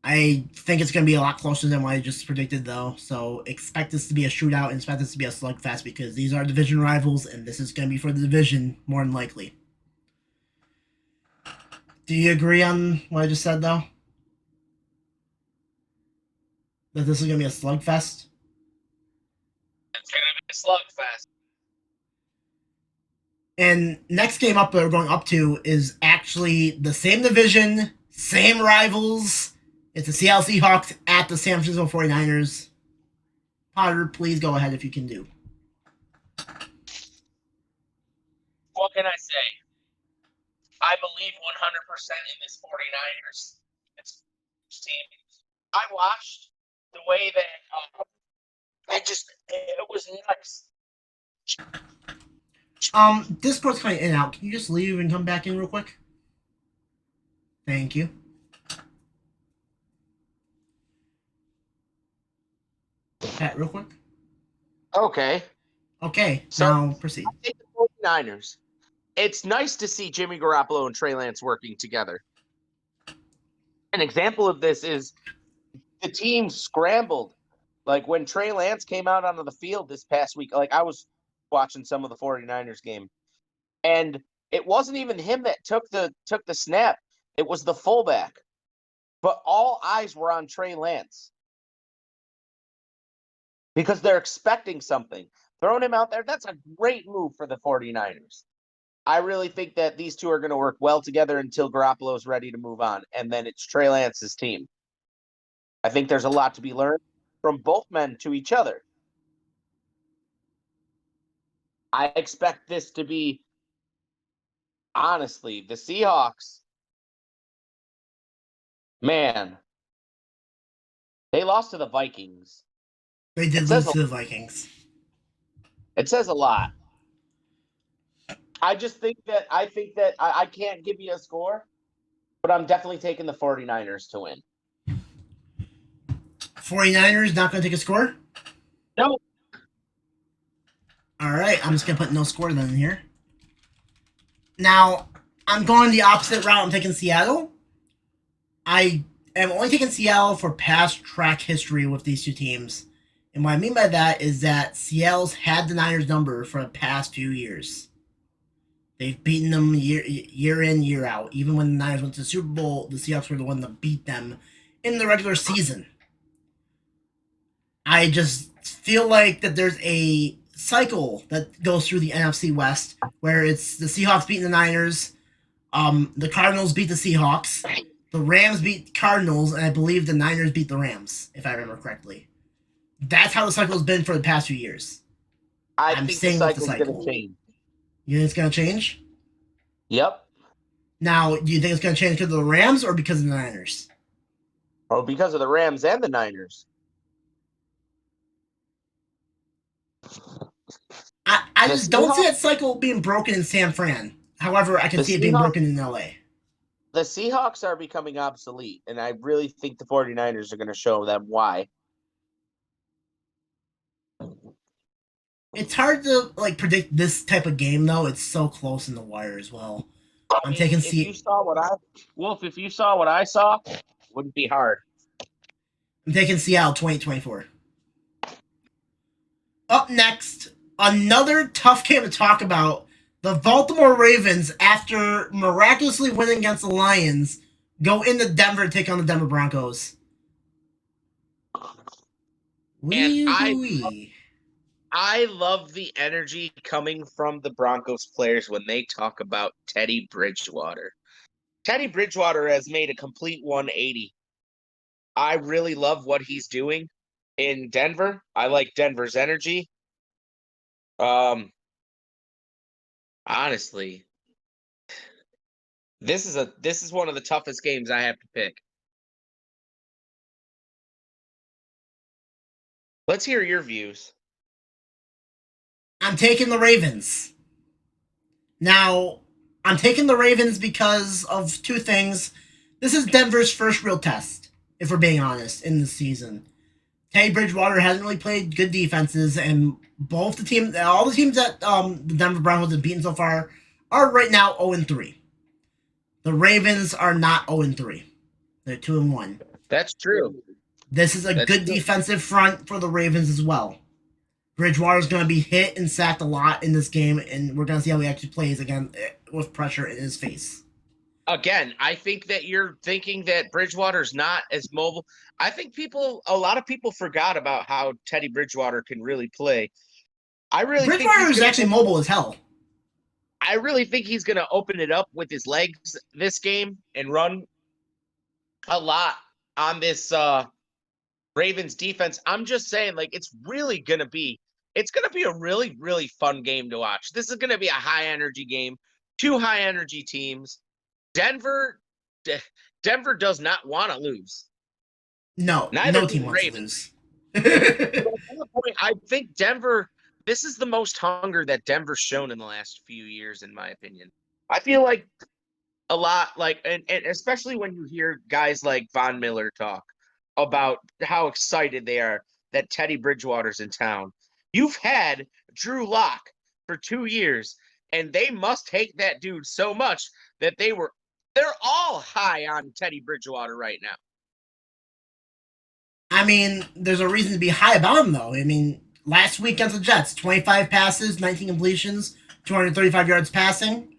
I think it's going to be a lot closer than what I just predicted, though. So expect this to be a shootout and expect this to be a slugfest because these are division rivals, and this is going to be for the division more than likely. Do you agree on what I just said, though? That this is going to be a slugfest? It's going to be a slugfest. And next game up that we're going up to is actually the same division, same rivals. It's the Seattle Seahawks at the San Francisco 49ers. Potter, please go ahead if you can do. What can I say? I believe 100% in this 49ers team. I watched the way that it was nuts. Discord's coming in and out. Can you just leave and come back in real quick? Thank you. Pat, real quick. Okay. So now proceed. I take the 49ers. It's nice to see Jimmy Garoppolo and Trey Lance working together. An example of this is the team scrambled. Like when Trey Lance came out onto the field this past week, like I was watching some of the 49ers game, and it wasn't even him that took the snap. It was the fullback. But all eyes were on Trey Lance because they're expecting something. Throwing him out there, that's a great move for the 49ers. I really think that these two are going to work well together until Garoppolo's ready to move on, and then it's Trey Lance's team. I think there's a lot to be learned from both men to each other. I expect this to be, honestly, the Seahawks. Man, they lost to the Vikings. They did lose to the Vikings. It says a lot. I think that I can't give you a score, but I'm definitely taking the 49ers to win. 49ers not going to take a score? No. All right, I'm just going to put no score then here. Now, I'm going the opposite route. I'm taking Seattle. I am only taking Seattle for past track history with these two teams. And what I mean by that is that Seattle's had the Niners number for the past few years. They've beaten them year in, year out. Even when the Niners went to the Super Bowl, the Seahawks were the one that beat them in the regular season. I just feel like that there's a cycle that goes through the NFC West where it's the Seahawks beating the Niners, the Cardinals beat the Seahawks, the Rams beat Cardinals, and I believe the Niners beat the Rams, if I remember correctly. That's how the cycle has been for the past few years. I'm think the cycle's going to change. You think it's going to change? Yep. Now, do you think it's going to change because of the Rams or because of the Niners? Oh, because of the Rams and the Niners. I just don't see that cycle being broken in San Fran. However, I can see it being broken in LA. The Seahawks are becoming obsolete, and I really think the 49ers are going to show them why. It's hard to predict this type of game, though. It's so close in the wire as well. I'm taking If you saw what I saw, it wouldn't be hard. I'm taking Seattle 2024. Up next, another tough game to talk about. The Baltimore Ravens, after miraculously winning against the Lions, go into Denver to take on the Denver Broncos. And I love the energy coming from the Broncos players when they talk about Teddy Bridgewater. Teddy Bridgewater has made a complete 180. I really love what he's doing in Denver. I like Denver's energy. Honestly, this is one of the toughest games I have to pick. Let's hear your views. I'm taking the Ravens. Now, I'm taking the Ravens because of two things. This is Denver's first real test, if we're being honest, in the season. Teddy Bridgewater hasn't really played good defenses, and all the teams that the Denver Broncos have beaten so far are right now 0-3. The Ravens are not 0-3. They're 2-1. That's true. This is a good defensive front for the Ravens as well. Bridgewater's going to be hit and sacked a lot in this game, and we're going to see how he actually plays again with pressure in his face. Again, I think that you're thinking that Bridgewater's not as mobile. I think a lot of people forgot about how Teddy Bridgewater can really play. Bridgewater is actually mobile as hell. I really think he's going to open it up with his legs this game and run a lot on this Ravens defense. I'm just saying, it's going to be a really, really fun game to watch. This is going to be a high energy game. Two high energy teams. Denver does not want to lose. No, no team wants to lose. I think Denver, this is the most hunger that Denver's shown in the last few years, in my opinion. I feel like a lot, and especially when you hear guys like Von Miller talk about how excited they are that Teddy Bridgewater's in town. You've had Drew Lock for 2 years, and they must hate that dude so much that they're all high on Teddy Bridgewater right now. I mean, there's a reason to be high about him, though. I mean, last week against the Jets, 25 passes, 19 completions, 235 yards passing.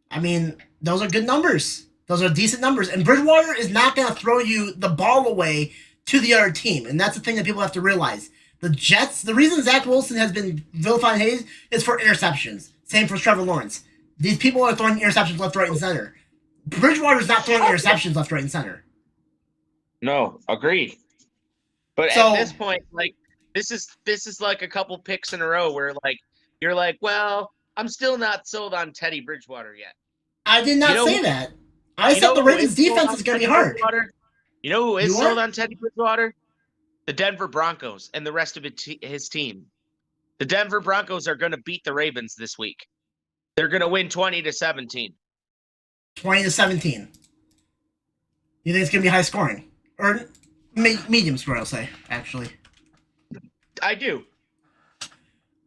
I mean, those are good numbers. Those are decent numbers. And Bridgewater is not going to throw you the ball away to the other team. And that's the thing that people have to realize. The Jets, the reason Zach Wilson has been vilified Hayes is for interceptions. Same for Trevor Lawrence. These people are throwing interceptions left, right, and center. Bridgewater's not throwing interceptions left, right, and center. No, agreed. But at So this point, like this is like a couple picks in a row where like you're like, well, I'm still not sold on Teddy Bridgewater yet. I did You not know say who, that. I you said know the who is Ravens' sold defense on is going to Teddy be hard. Bridgewater? You know who is You sold are? on Teddy Bridgewater? The Denver Broncos and the rest of his team. The Denver Broncos are going to beat the Ravens this week. They're going to win 20-17. 20-17. You think it's going to be high scoring? Or medium score, I'll say, actually. I do.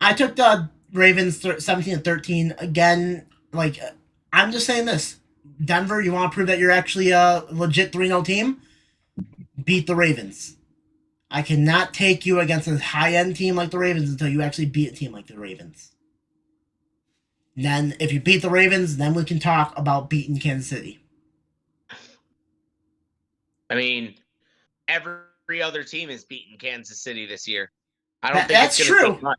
I took the Ravens 17-13. Again, like, I'm just saying this. Denver, you want to prove that you're actually a legit 3-0 team? Beat the Ravens. I cannot take you against a high-end team like the Ravens until you actually beat a team like the Ravens. Then, if you beat the Ravens, then we can talk about beating Kansas City. I mean, every other team is beating Kansas City this year. I don't think That's it's going to true. take much.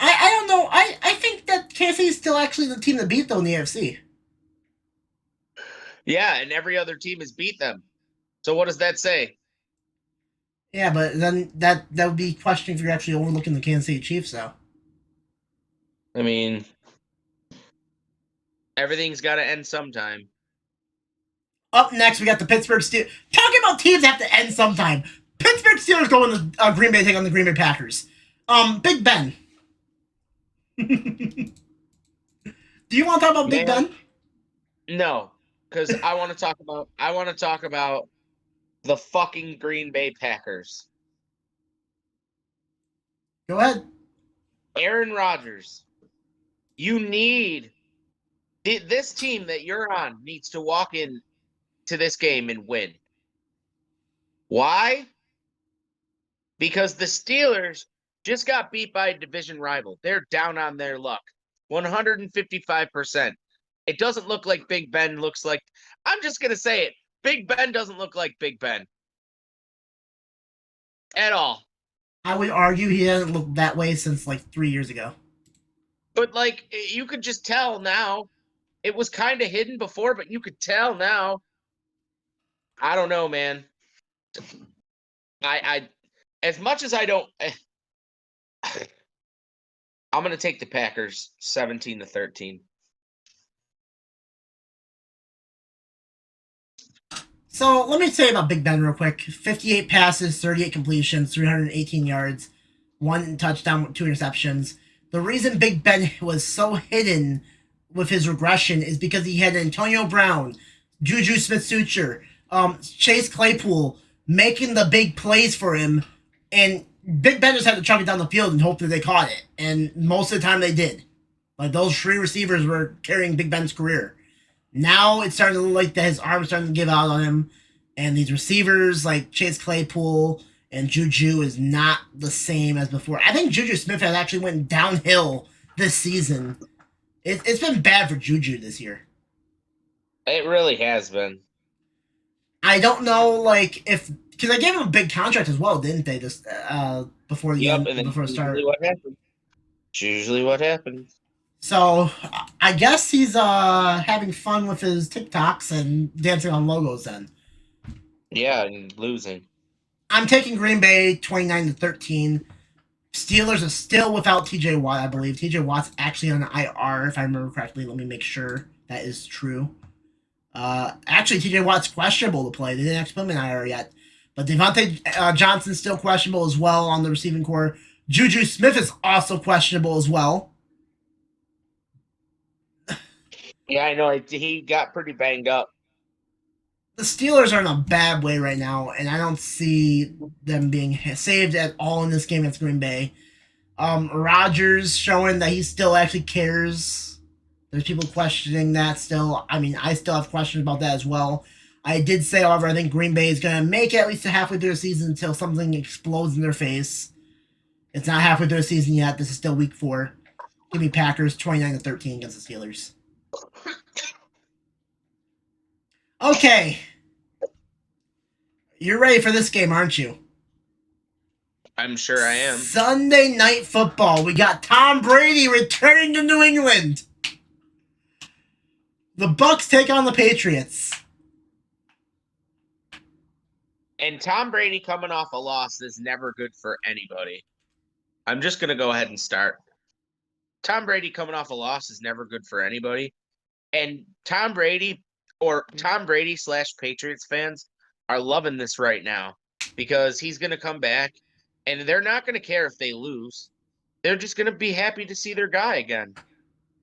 I don't know. I think that Kansas City is still actually the team to beat, though, in the AFC. Yeah, and every other team has beat them. So what does that say? Yeah, but then that would be questioning if you're actually overlooking the Kansas City Chiefs, though. I mean, everything's got to end sometime. Up next, we got the Pittsburgh Steelers. Talking about teams have to end sometime. Pittsburgh Steelers going to Green Bay, take on the Green Bay Packers. Big Ben. Do you want to talk about Big Ben? No, because I want to talk about the fucking Green Bay Packers. Go ahead. Aaron Rodgers, you need this team that you're on needs to walk in to this game and win. Why? Because the Steelers just got beat by a division rival. They're down on their luck. 155%. It doesn't look like Big Ben looks like. I'm just going to say it. Big Ben doesn't look like Big Ben. At all. I would argue he hasn't looked that way since like 3 years ago. But like you could just tell now. It was kind of hidden before, but you could tell now. I don't know, man. I as much as I don't I'm going to take the Packers 17-13. So let me say about Big Ben real quick. 58 passes, 38 completions, 318 yards, 1 touchdown, 2 interceptions. The reason Big Ben was so hidden with his regression is because he had Antonio Brown, Juju Smith-Schuster, Chase Claypool making the big plays for him, and Big Ben just had to chuck it down the field and hope that they caught it. And most of the time they did. Like, those 3 receivers were carrying Big Ben's career. Now it's starting to look like that his arm's starting to give out on him, and these receivers like Chase Claypool and Juju is not the same as before. I think Juju Smith has actually went downhill this season. It's been bad for Juju this year. It really has been. I don't know, like, if because they gave him a big contract as well, didn't they? Just before the end, And before the start. It's usually what happens. So I guess he's having fun with his TikToks and dancing on logos. Then Yeah, and losing. I'm taking Green Bay 29-13. Steelers are still without TJ Watt, I believe. TJ Watt's actually on IR, if I remember correctly. Let me make sure that is true. Actually, TJ Watt's questionable to play. They didn't actually put him in IR yet. But Devontae Johnson's still questionable as well on the receiving core. Juju Smith is also questionable as well. Yeah, I know. He got pretty banged up. The Steelers are in a bad way right now, and I don't see them being saved at all in this game against Green Bay. Rodgers showing that he still actually cares. There's people questioning that still. I mean, I still have questions about that as well. I did say, however, I think Green Bay is going to make it at least halfway through the season until something explodes in their face. It's not halfway through the season yet. This is still week 4. Give me Packers 29-13 against the Steelers. Okay. You're ready for this game, aren't you? I'm sure I am. Sunday Night Football. We got Tom Brady returning to New England. The Bucs take on the Patriots. And Tom Brady coming off a loss is never good for anybody. I'm just going to go ahead and start. Tom Brady coming off a loss is never good for anybody. And Tom Brady / Patriots fans are loving this right now because he's going to come back and they're not going to care if they lose. They're just going to be happy to see their guy again.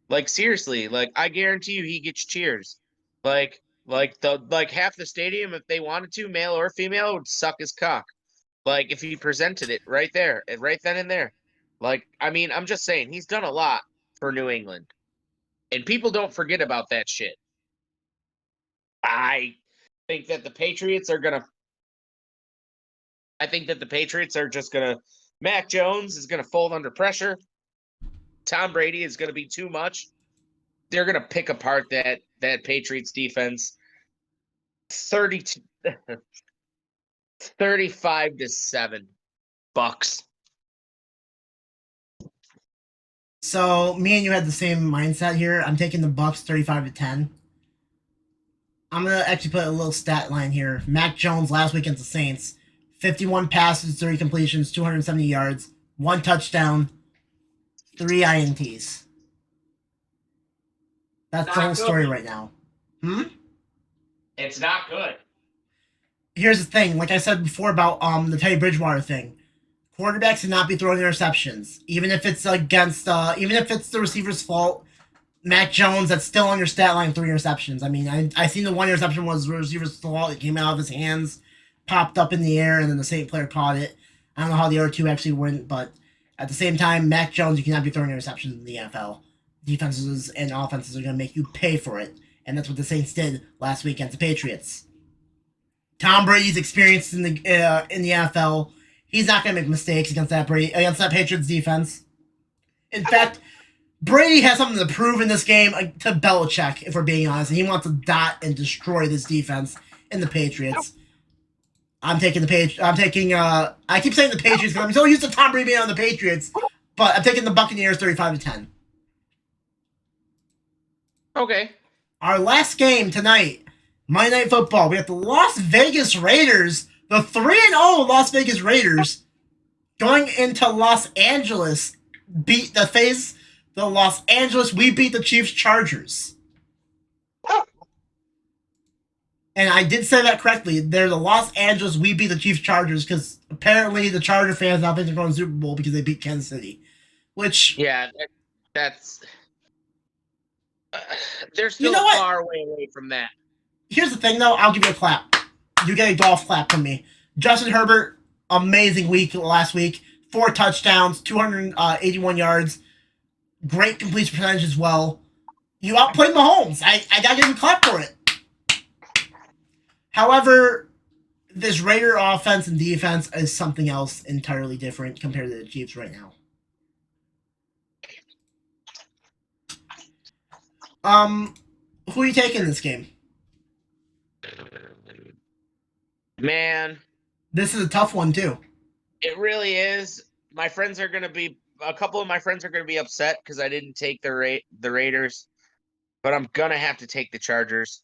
Like seriously, like I guarantee you he gets cheers. Like half the stadium, if they wanted to, male or female, would suck his cock. Like if he presented it right there, right then and there. Like, I mean, I'm just saying he's done a lot for New England. And people don't forget about that shit. I think that the Patriots are gonna I think that the Patriots are just gonna Mac Jones is gonna fold under pressure. Tom Brady is gonna be too much. They're gonna pick apart that Patriots defense 35-7 Bucks. So me and you had the same mindset here. I'm taking the Bucs 35-10. I'm gonna actually put a little stat line here. Mac Jones last week against the Saints, 51 passes, 30 completions, 270 yards, 1 touchdown, 3 INTs. That's the whole story right now. It's not good. Here's the thing, like I said before about the Teddy Bridgewater thing. Quarterbacks should not be throwing interceptions, even if it's even if it's the receiver's fault. Mac Jones, that's still on your stat line, 3 interceptions. I mean, I seen the 1 interception was the receiver's fault. It came out of his hands, popped up in the air, and then the same player caught it. I don't know how the other 2 actually went, but at the same time, Mac Jones, you cannot be throwing interceptions in the NFL. Defenses and offenses are going to make you pay for it, and that's what the Saints did last week against the Patriots. Tom Brady's experienced in the NFL. He's not going to make mistakes against that Patriots defense. In fact, Brady has something to prove in this game to Belichick, if we're being honest. And he wants to dot and destroy this defense in the Patriots. I keep saying the Patriots because I'm so used to Tom Brady being on the Patriots, but I'm taking the Buccaneers 35-10. Okay. Our last game tonight, Monday Night Football. We have the Las Vegas Raiders, the 3-0 Las Vegas Raiders, going into Los Angeles, we beat the Chiefs Chargers. And I did say that correctly. They're the Los Angeles, we beat the Chiefs Chargers, because apparently the Charger fans now think they're going to the Super Bowl because they beat Kansas City. Which... yeah, that's... they're still far away from that. Here's the thing, though. I'll give you a clap. You get a golf clap from me. Justin Herbert, amazing week last week. 4 touchdowns, 281 yards. Great completion percentage as well. You outplayed Mahomes. I gotta give you a clap for it. However, this Raider offense and defense is something else entirely different compared to the Chiefs right now. Who are you taking in this game? Man, this is a tough one too. It really is. A couple of my friends are going to be upset because I didn't take the Raiders, but I'm going to have to take the Chargers.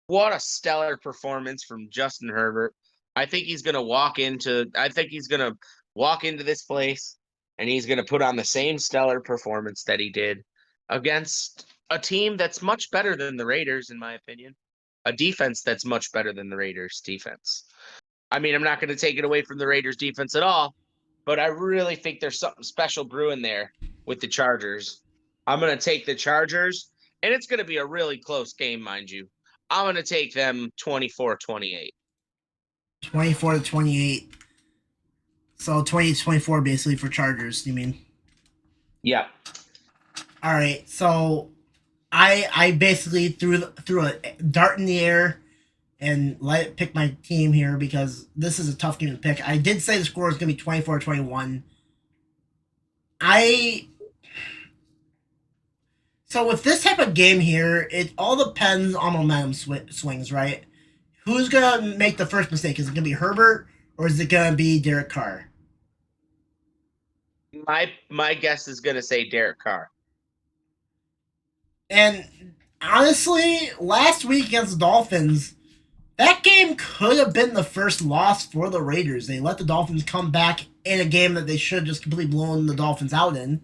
What a stellar performance from Justin Herbert. I think he's going to walk into this place and he's going to put on the same stellar performance that he did against a team that's much better than the Raiders, in my opinion. A defense that's much better than the Raiders' defense. I mean, I'm not going to take it away from the Raiders' defense at all, but I really think there's something special brewing there with the Chargers. I'm going to take the Chargers, and it's going to be a really close game, mind you. I'm going to take them 24-28. 24-28. So 20-24 basically for Chargers, you mean? Yeah. All right. So I basically threw a dart in the air and let it pick my team here because this is a tough game to pick. I did say the score is going to be 24-21. So with this type of game here, it all depends on momentum swings, right? Who's going to make the first mistake? Is it going to be Herbert or is it going to be Derek Carr? My guess is gonna say Derek Carr. And honestly, last week against the Dolphins, that game could have been the first loss for the Raiders. They let the Dolphins come back in a game that they should have just completely blown the Dolphins out in.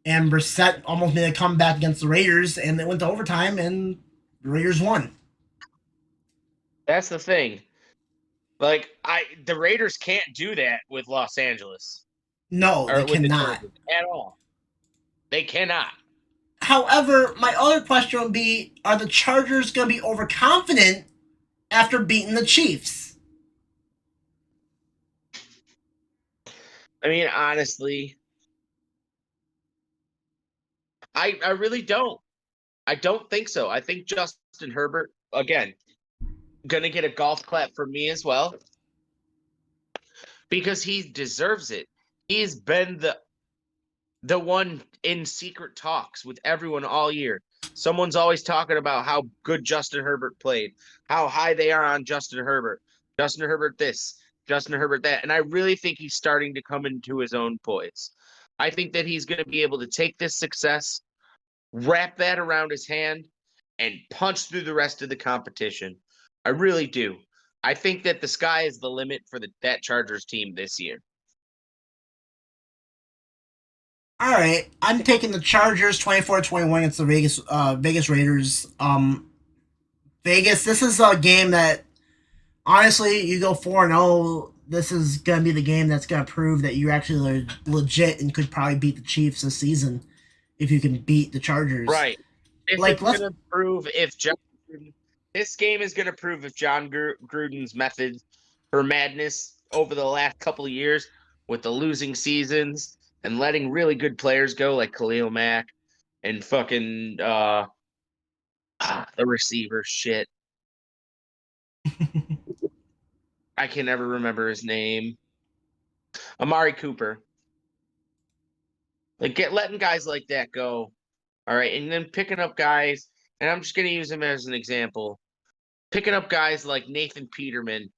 And Brissett almost made a comeback against the Raiders, and they went to overtime, and the Raiders won. That's the thing. Like the Raiders can't do that with Los Angeles No, they or with the cannot. Chargers at all. They cannot. However, my other question would be, are the Chargers going to be overconfident after beating the Chiefs? I mean, honestly, I really don't. I don't think so. I think Justin Herbert, again, gonna get a golf clap from me as well because he deserves it. He's been the one in secret talks with everyone all year. Someone's always talking about how good Justin Herbert played, how high they are on Justin Herbert. Justin Herbert this, Justin Herbert that. And I really think he's starting to come into his own poise. I think that he's going to be able to take this success, wrap that around his hand, and punch through the rest of the competition. I really do. I think that the sky is the limit for that Chargers team this year. All right, I'm taking the Chargers 24-21 against the Vegas Raiders. Vegas, this is a game that honestly, you go 4-0, this is going to be the game that's going to prove that you're actually legit and could probably beat the Chiefs this season if you can beat the Chargers. Right. This Like, is going to prove if this game is going to prove if John Gruden's method for madness over the last couple of years with the losing seasons and letting really good players go like Khalil Mack and fucking the receiver shit. I can never remember his name. Amari Cooper. Like letting guys like that go. All right. And then picking up guys, and I'm just going to use him as an example. Picking up guys like Nathan Peterman,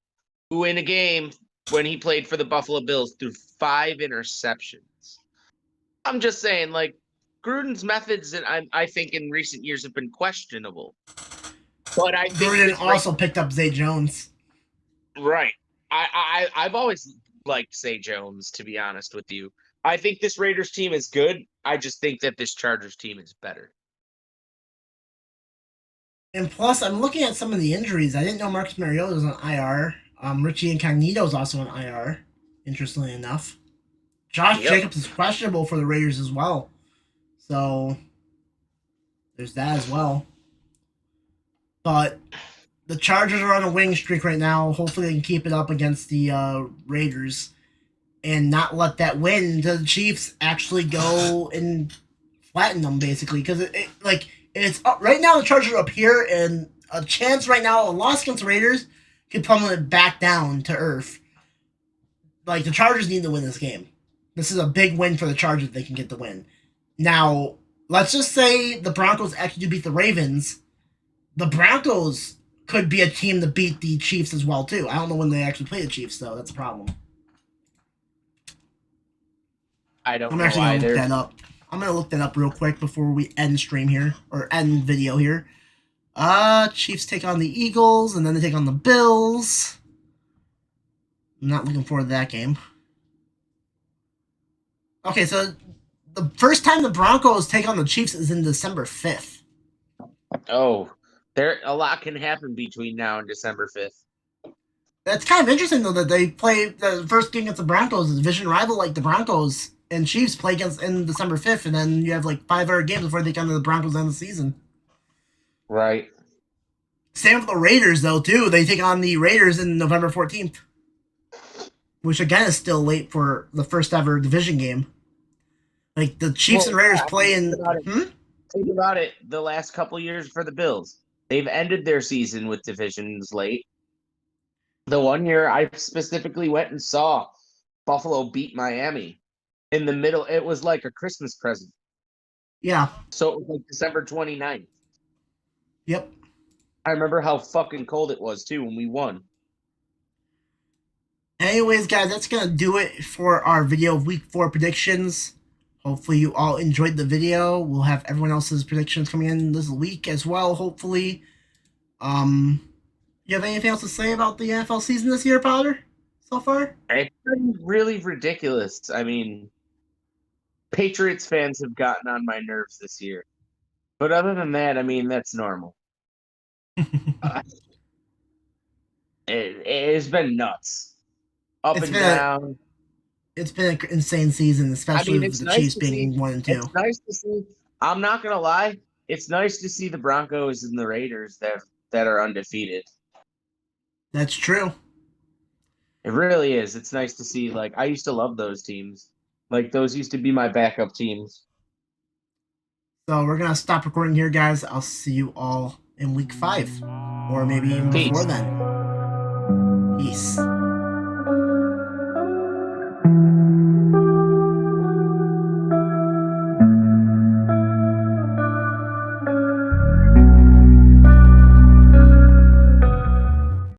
who in a game when he played for the Buffalo Bills threw 5 interceptions. I'm just saying, like, Gruden's methods, and I think in recent years have been questionable. But I think Gruden also picked up Zay Jones. Right. I've always liked Zay Jones, to be honest with you. I think this Raiders team is good. I just think that this Chargers team is better. And plus, I'm looking at some of the injuries. I didn't know Marcus Mariota was on IR. Richie Incognito is also on IR, interestingly enough. Josh Jacobs is questionable for the Raiders as well. So, there's that as well. But the Chargers are on a winning streak right now. Hopefully, they can keep it up against the Raiders and not let that win to the Chiefs actually go and flatten them, basically. Because it's up, right now the Chargers are up here, and a chance right now a loss against the Raiders could pummel it back down to earth. Like, the Chargers need to win this game. This is a big win for the Chargers if they can get the win. Now, let's just say the Broncos actually do beat the Ravens. The Broncos could be a team to beat the Chiefs as well, too. I don't know when they actually play the Chiefs, though. That's a problem. I don't I'm know actually going to either. look that up. I'm going to look that up real quick before we end stream here, or end video here. Chiefs take on the Eagles, and then they take on the Bills. I'm not looking forward to that game. Okay, so the first time the Broncos take on the Chiefs is in December 5th. Oh, a lot can happen between now and December 5th. That's kind of interesting, though, that they play the first game against the Broncos, a division rival like the Broncos and Chiefs play against in December 5th, and then you have like 5 other games before they come to the Broncos end of the season. Right. Same with the Raiders, though, too. They take on the Raiders in November 14th, which again is still late for the first ever division game. Like, the Chiefs and Raiders play in. Think about it. The last couple years for the Bills, they've ended their season with divisions late. The one year I specifically went and saw Buffalo beat Miami in the middle. It was like a Christmas present. Yeah. So it was like December 29th. Yep. I remember how fucking cold it was, too, when we won. Anyways, guys, that's gonna do it for our video of Week 4 predictions. Hopefully, you all enjoyed the video. We'll have everyone else's predictions coming in this week as well. Hopefully, you have anything else to say about the NFL season this year, Potter? So far, It's been really ridiculous. I mean, Patriots fans have gotten on my nerves this year. But other than that, I mean, that's normal. Uh, it has been nuts. Up it's and been a down. it's been an insane season, I especially mean, with it's the nice Chiefs to see. being 1 and 2. It's nice to see. I'm not gonna lie. It's nice to see the Broncos and the Raiders that are undefeated. That's true. It really is. It's nice to see. Like, I used to love those teams. Like, those used to be my backup teams. So we're gonna stop recording here, guys. I'll see you all in Week 5, or maybe even before Peace. then. Peace.